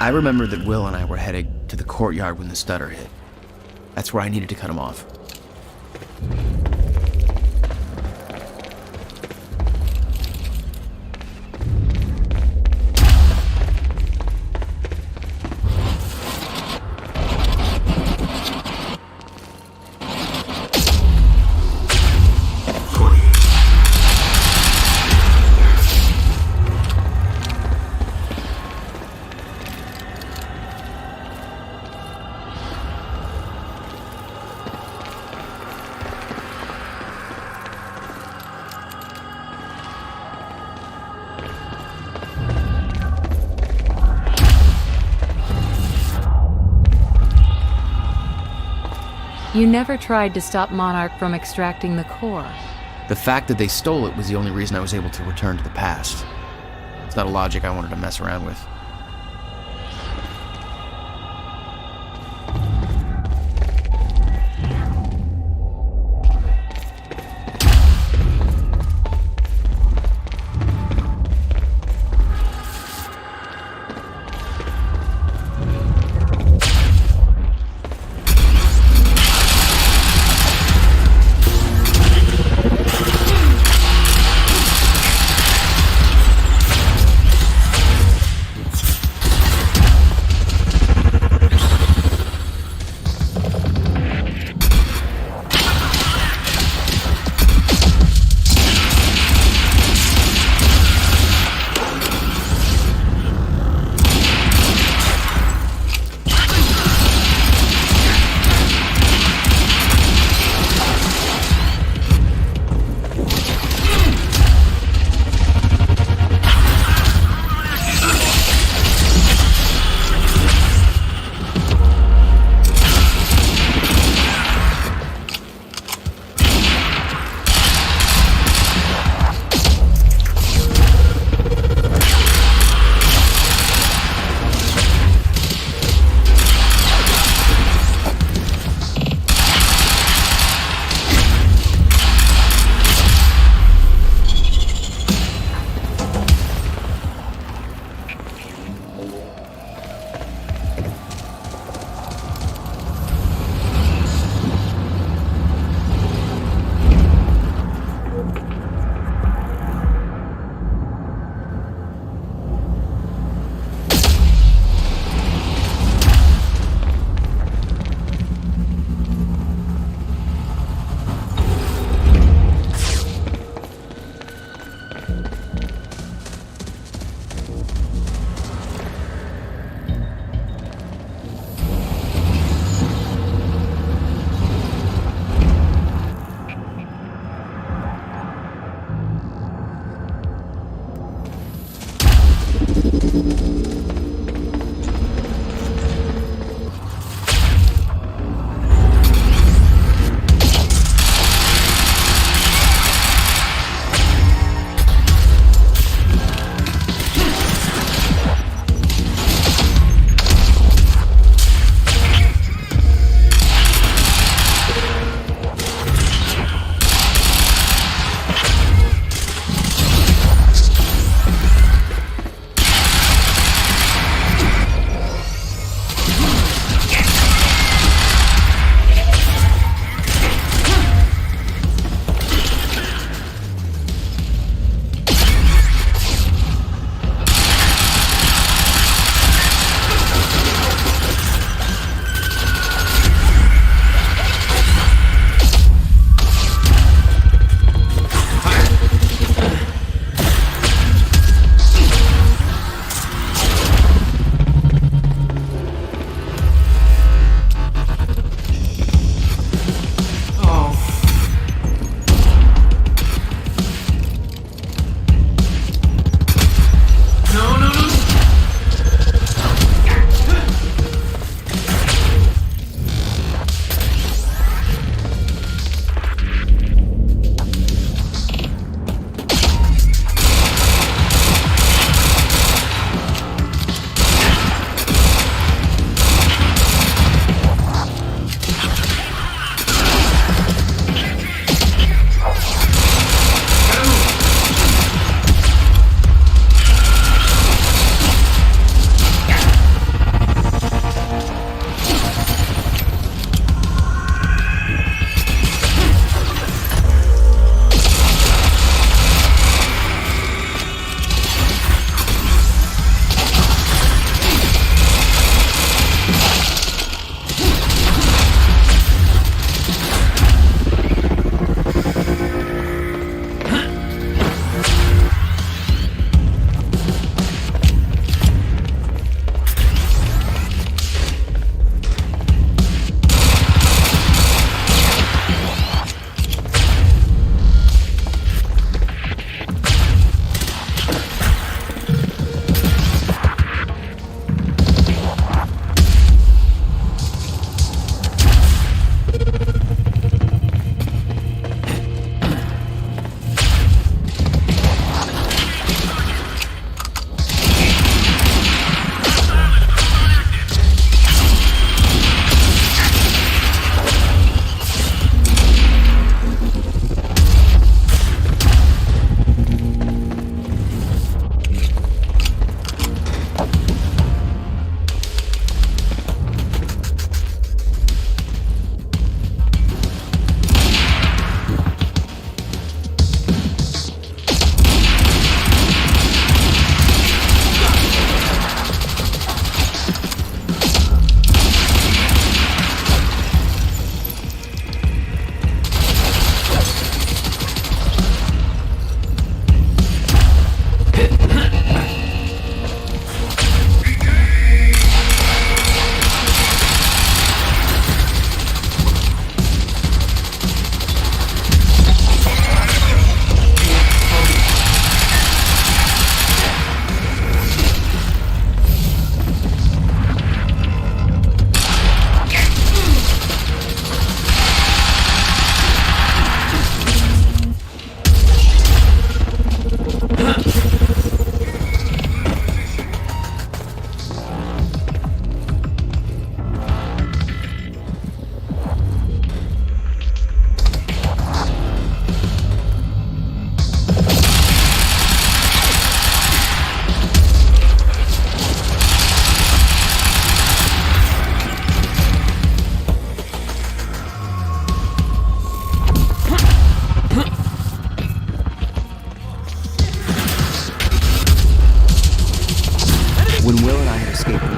I remember that Will and I were headed to the courtyard when the stutter hit. That's where I needed to cut him off. You never tried to stop Monarch from extracting the core. The fact that they stole it was the only reason I was able to return to the past. It's not a logic I wanted to mess around with.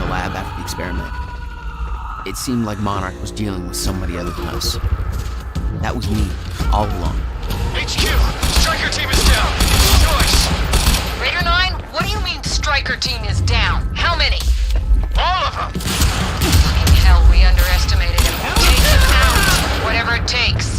the lab after the experiment. It seemed like Monarch was dealing with somebody other than us. That was me, all along. HQ! Striker team is down! Joyce! Raider 9, what do you mean Striker team is down? How many? All of them! Fucking hell, we underestimated him. Take him out, whatever it takes.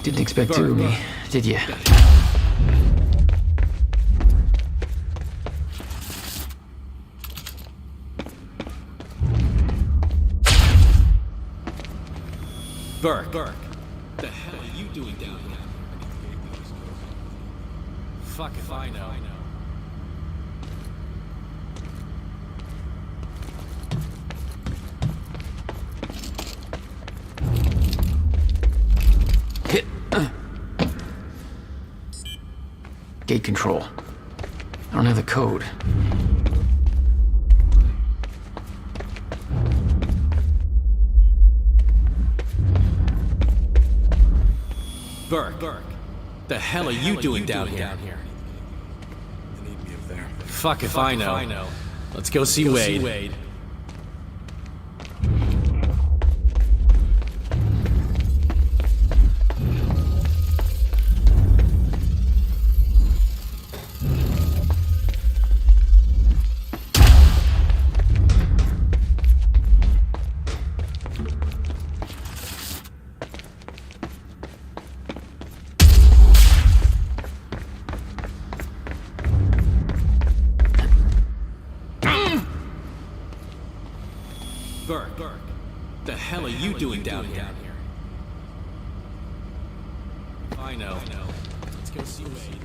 Didn't expect two of me, did you? Burke, the hell are you doing down here? Fuck if I know. Gate control. I don't have the code. Burke, the hell are you doing down here? Fuck if I know. Let's go see Wade. Burke, the hell are you doing down here? I know. Let's go see Wade.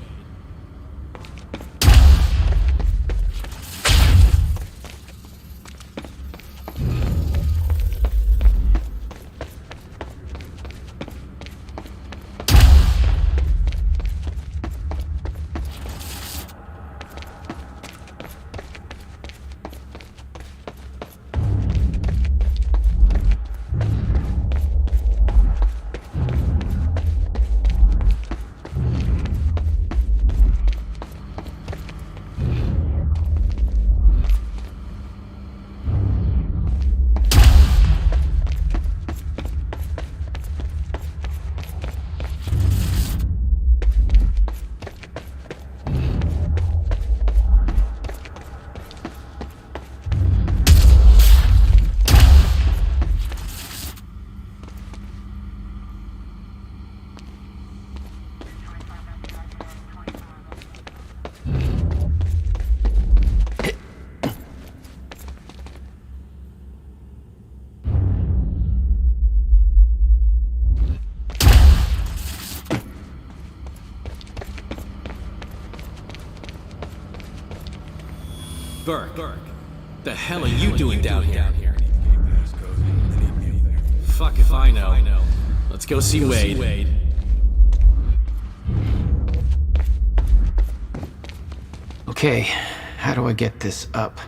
Burke, the hell are you doing down here? Fuck if I know. Let's go see Wade. Okay, how do I get this up?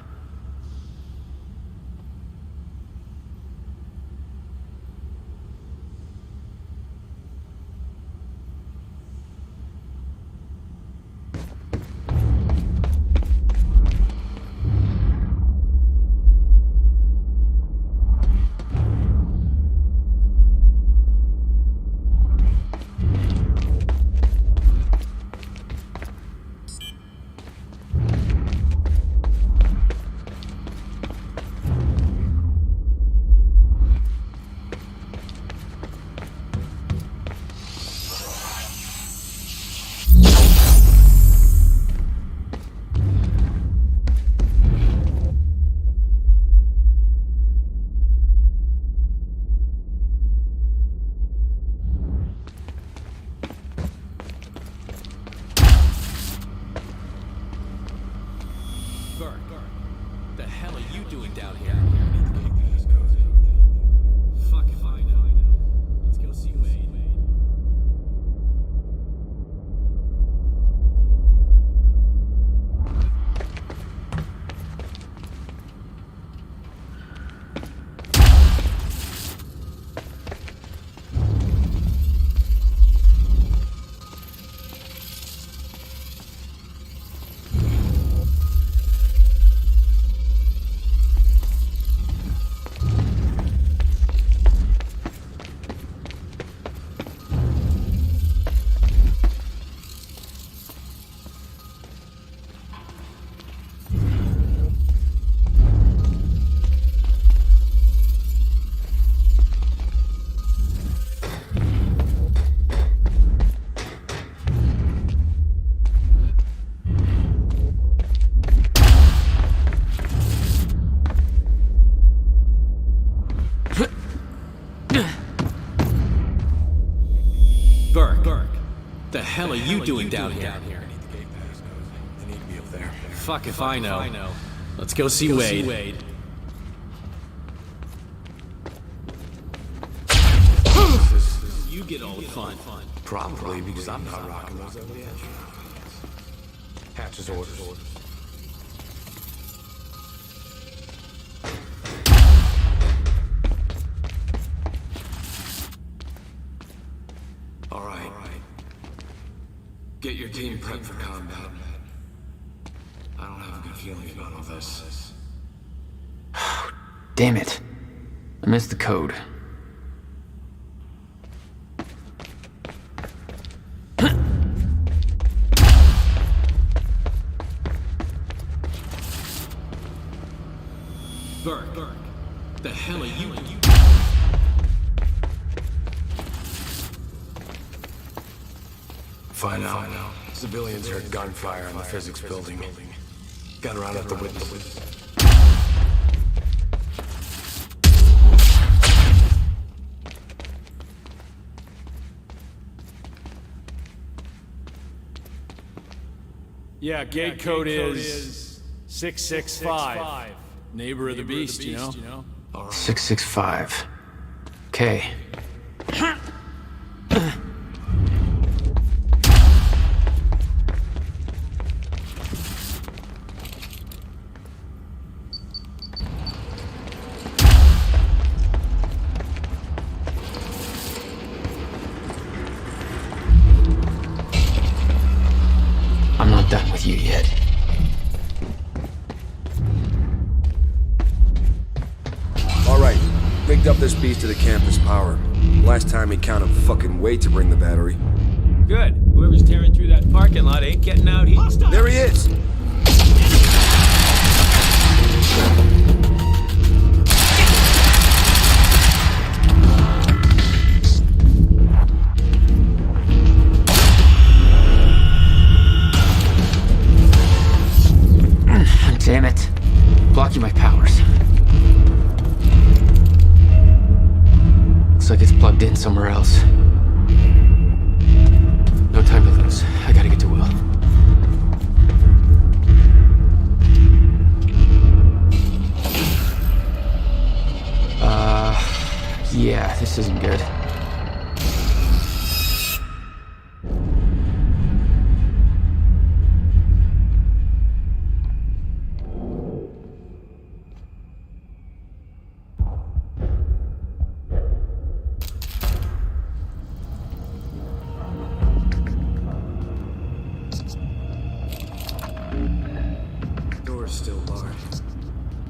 Burke. The hell are you doing down here? They need to be up there. Fuck if I know. Let's go see Wade. You get all the fun. Probably because I'm not rocking those ugly ass. Hatch's orders. All right. Get your team prepped for combat. I don't have a good feeling about all this. Damn it. I missed the code. Burke. The hell are you? Find out. Civilians heard gunfire in the physics building. Got around at the witness. Yeah, gate code is 665. Neighbor of the beast, you know? 665. Okay. I'm not done with you yet. All right, rigged up this beast to the campus power. Last time he counted fucking way to bring the battery. Good. Whoever's tearing through that parking lot ain't getting out here. There he is! Damn it. Blocking my powers. Looks like it's plugged in somewhere else. No time to lose. I gotta get to Will. Yeah, this isn't good. Door's still barred.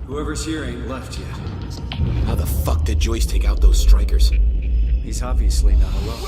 Whoever's here ain't left yet. How the fuck did Joyce take out those strikers? He's obviously not alone.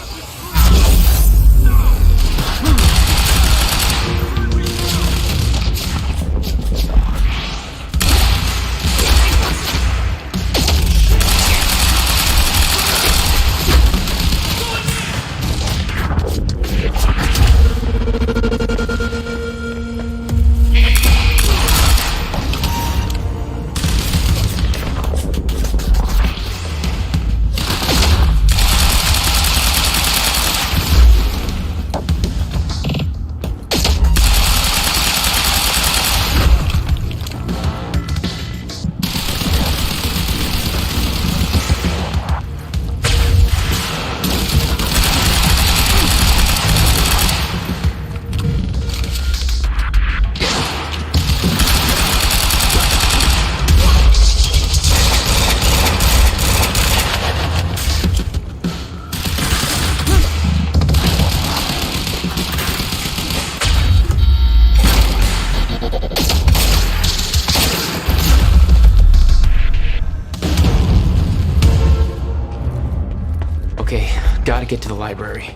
Okay, gotta get to the library.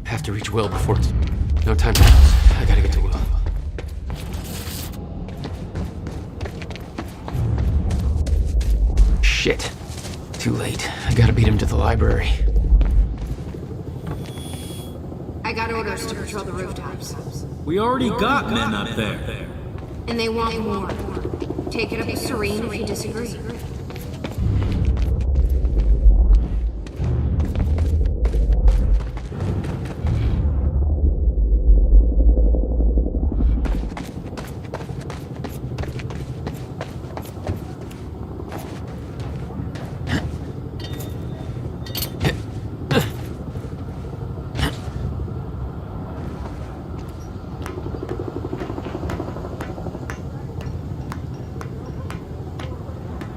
Have to reach Will before it's... No time to lose. I gotta get to Will. Shit. Too late. I gotta beat him to the library. got orders to patrol the rooftops. We already got men up there. And they want more. Take it up with Serene if you disagree.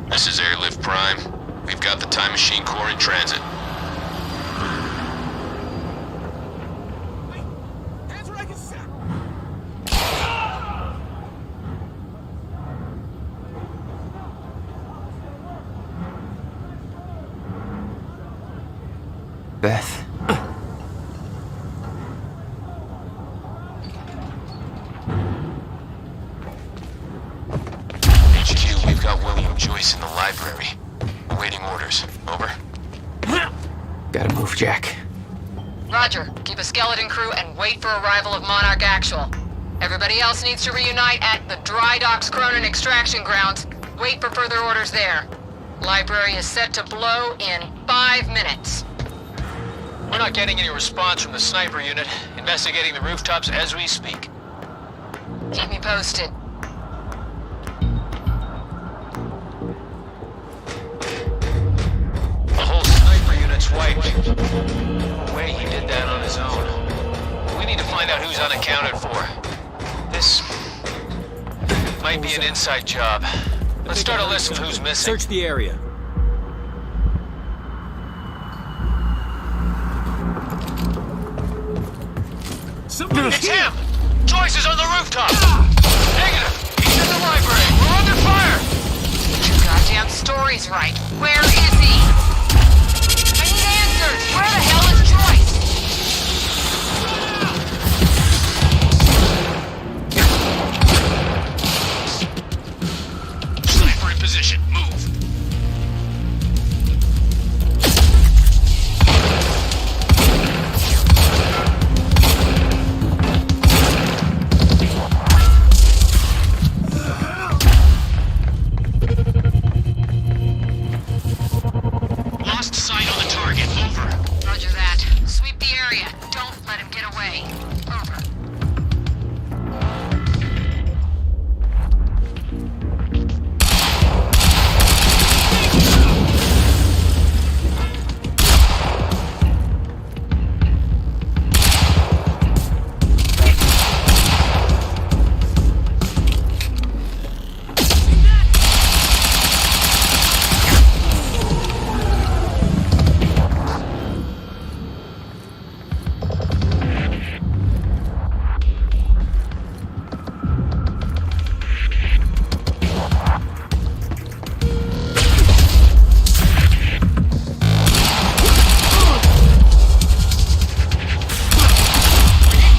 This is Airlift Prime. We've got the Time Machine Corps in transit. Beth. HQ, we've got William Joyce in the library. Awaiting orders. Over. Gotta move, Jack. Roger. Keep a skeleton crew and wait for arrival of Monarch Actual. Everybody else needs to reunite at the Dry Docks Cronin extraction grounds. Wait for further orders there. Library is set to blow in 5 minutes. We're not getting any response from the sniper unit. Investigating the rooftops as we speak. Keep me posted. The whole sniper unit's wiped. No way he did that on his own. We need to find out who's unaccounted for. This might be an inside job. Let's start a list of who's missing. Search the area. It's him! Joyce is on the rooftop! Negative! He's in the library! We're under fire! Get your goddamn stories right. Where is he? I need answers! Where the hell is Joyce? Sniper in position. Move. Lost sight on the target. Over. Roger that. Sweep the area. Don't let him get away. Over.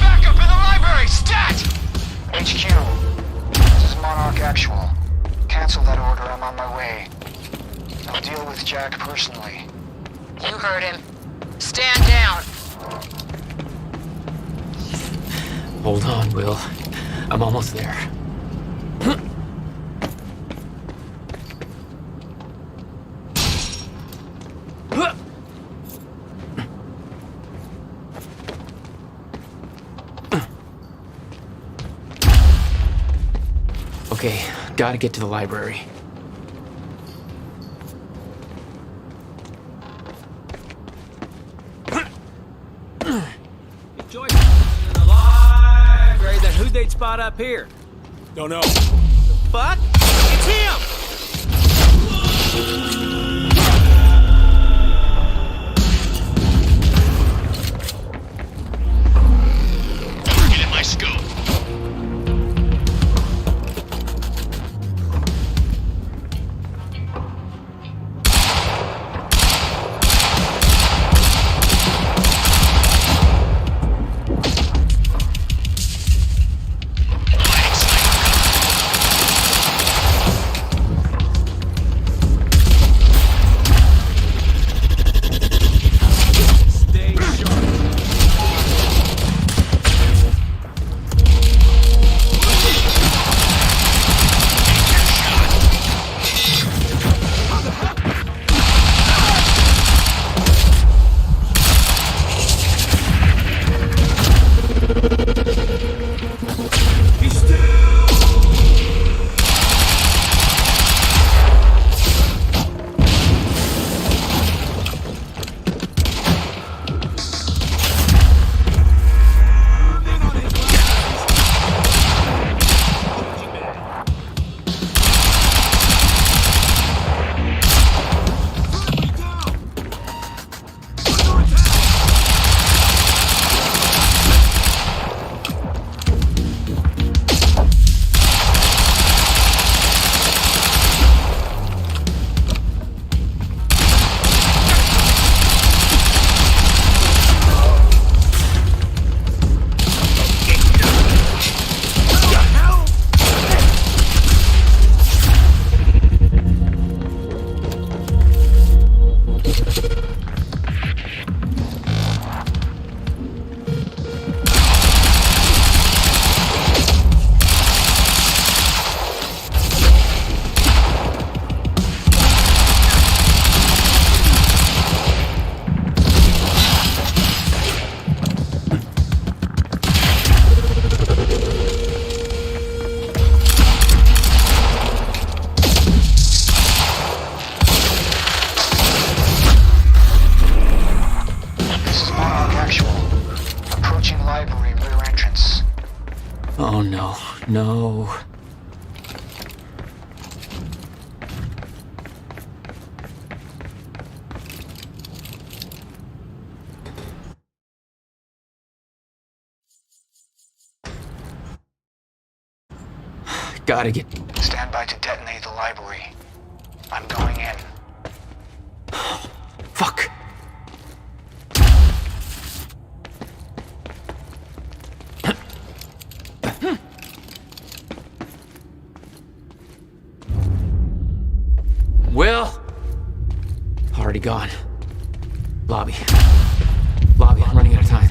Backup in the library! Stat! HQ, this is Monarch Actual. Cancel that order, I'm on my way. I'll deal with Jack personally. You heard him. Stand down. Hold on, Will. I'm almost there. Okay, gotta get to the library. Joyce in the library. Then who'd they spot up here? Don't know. Fuck? It's him! Target in my scope. Lighting sniper. Oh, no. No. Gotta get... Stand by to detonate the library. I'm going in. Fuck. Will? Already gone. Lobby. Lobby, I'm running out of time.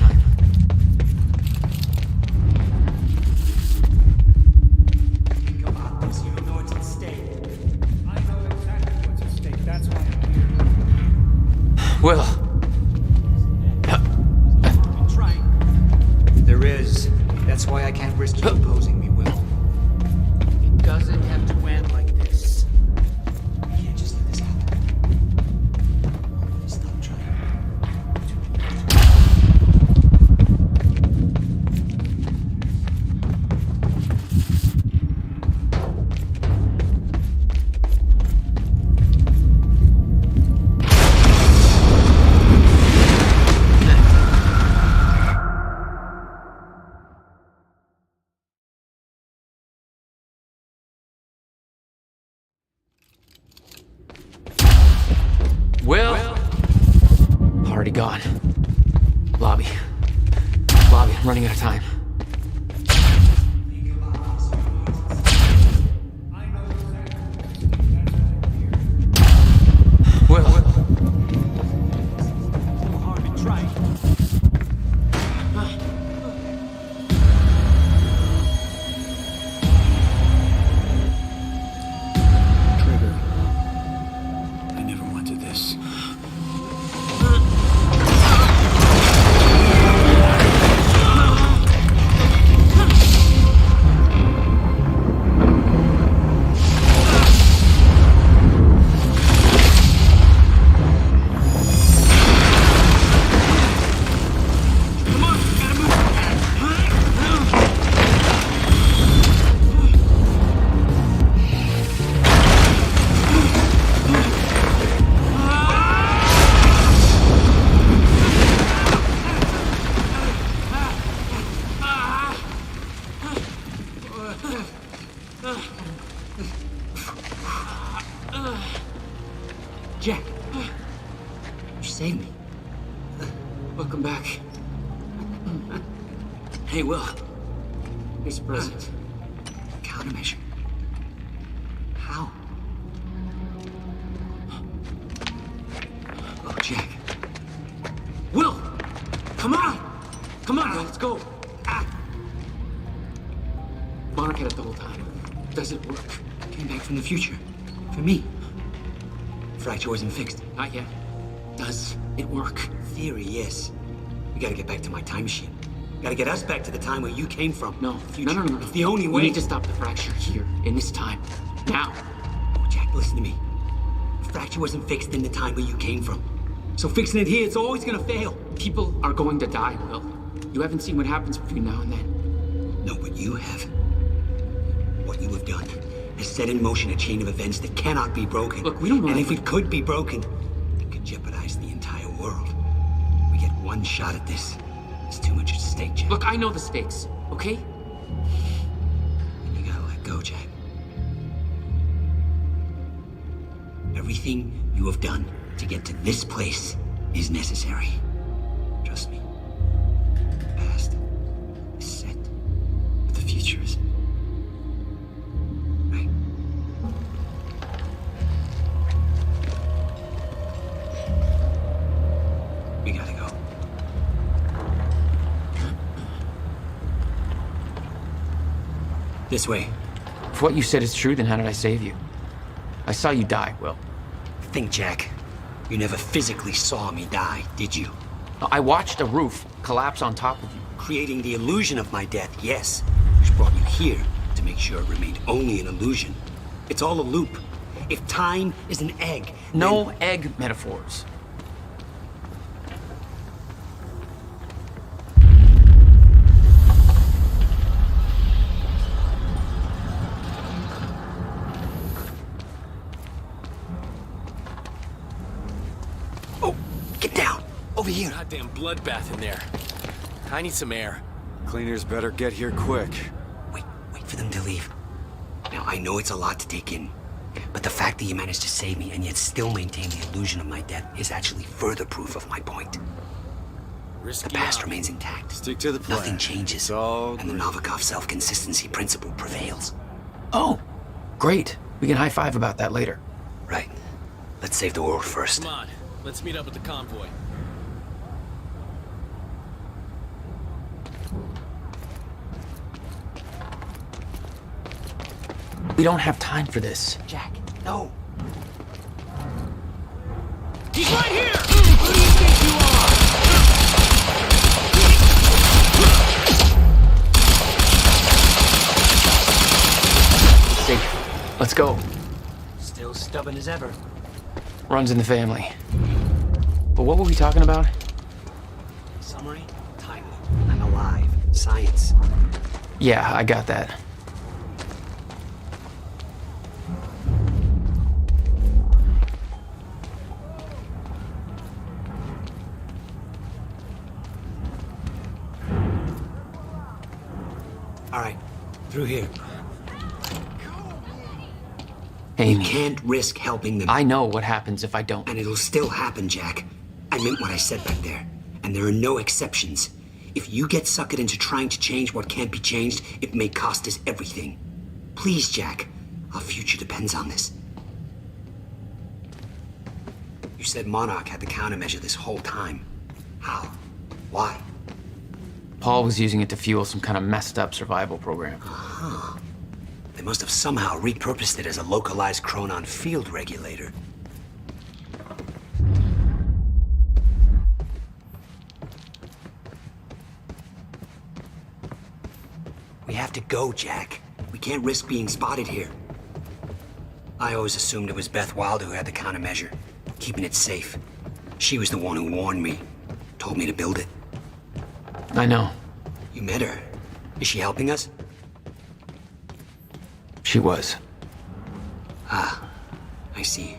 Will. There is. That's why I can't risk you opposing me, Will. It doesn't have to end like this. You can't just let this happen. Stop trying. Will? Already gone. Lobby. Lobby, I'm running out of time. Will. No harm in trying. Trigger. I never wanted this. Jack, you saved me. Welcome back. Hey, Will. Here's a present. Countermeasure. How? Oh, Jack. Will! Come on! Come on, let's go. Monarch had it the whole time. Does it work? Came back from the future. For me. Fracture wasn't fixed. Not yet. Does it work? Theory, yes. We gotta get back to my time machine. Gotta get us back to the time where you came from. No. Future. No. It's the only way. We need to stop the fracture here, in this time. Now. Oh, Jack, listen to me. The fracture wasn't fixed in the time where you came from. So fixing it here, it's always gonna fail. People are going to die, Will. You haven't seen what happens between now and then. No, but you have. What you have done has set in motion a chain of events that cannot be broken. Look, we don't know. And if it could be broken, it could jeopardize the entire world. We get one shot at this. It's too much at stake, Jack. Look, I know the stakes, okay? And you gotta let go, Jack. Everything you have done to get to this place is necessary. Trust me. The past is set, but the future is. Right? We gotta go. This way. If what you said is true, then how did I save you? I saw you die, Will. Think, Jack. You never physically saw me die, did you? I watched a roof collapse on top of you. Creating the illusion of my death, yes. Which brought you here to make sure it remained only an illusion. It's all a loop. If time is an egg, no egg metaphors. goddamn bloodbath in there. I need some air. Cleaners better get here quick. Wait for them to leave. Now, I know it's a lot to take in, but the fact that you managed to save me and yet still maintain the illusion of my death is actually further proof of my point. The past remains intact. Stick to the plan. Nothing changes, and the Novikov self-consistency principle prevails. Oh, great. We can high-five about that later. Right. Let's save the world first. Come on, let's meet up with the convoy. We don't have time for this. Jack, no. He's right here! Who do you think you are? Safe. Let's go. Still stubborn as ever. Runs in the family. But what were we talking about? Summary? Time loop. I'm alive. Science. Yeah, I got that. All right, through here. Amy. You can't risk helping them. I know what happens if I don't. And it'll still happen, Jack. I meant what I said back there. And there are no exceptions. If you get suckered into trying to change what can't be changed, it may cost us everything. Please, Jack. Our future depends on this. You said Monarch had the countermeasure this whole time. How? Why? Paul was using it to fuel some kind of messed up survival program. Huh. They must have somehow repurposed it as a localized Chronon field regulator. We have to go, Jack. We can't risk being spotted here. I always assumed it was Beth Wilder who had the countermeasure, keeping it safe. She was the one who warned me, told me to build it. I know. You met her. Is she helping us? She was. Ah, I see.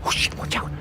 Oh shit, watch out.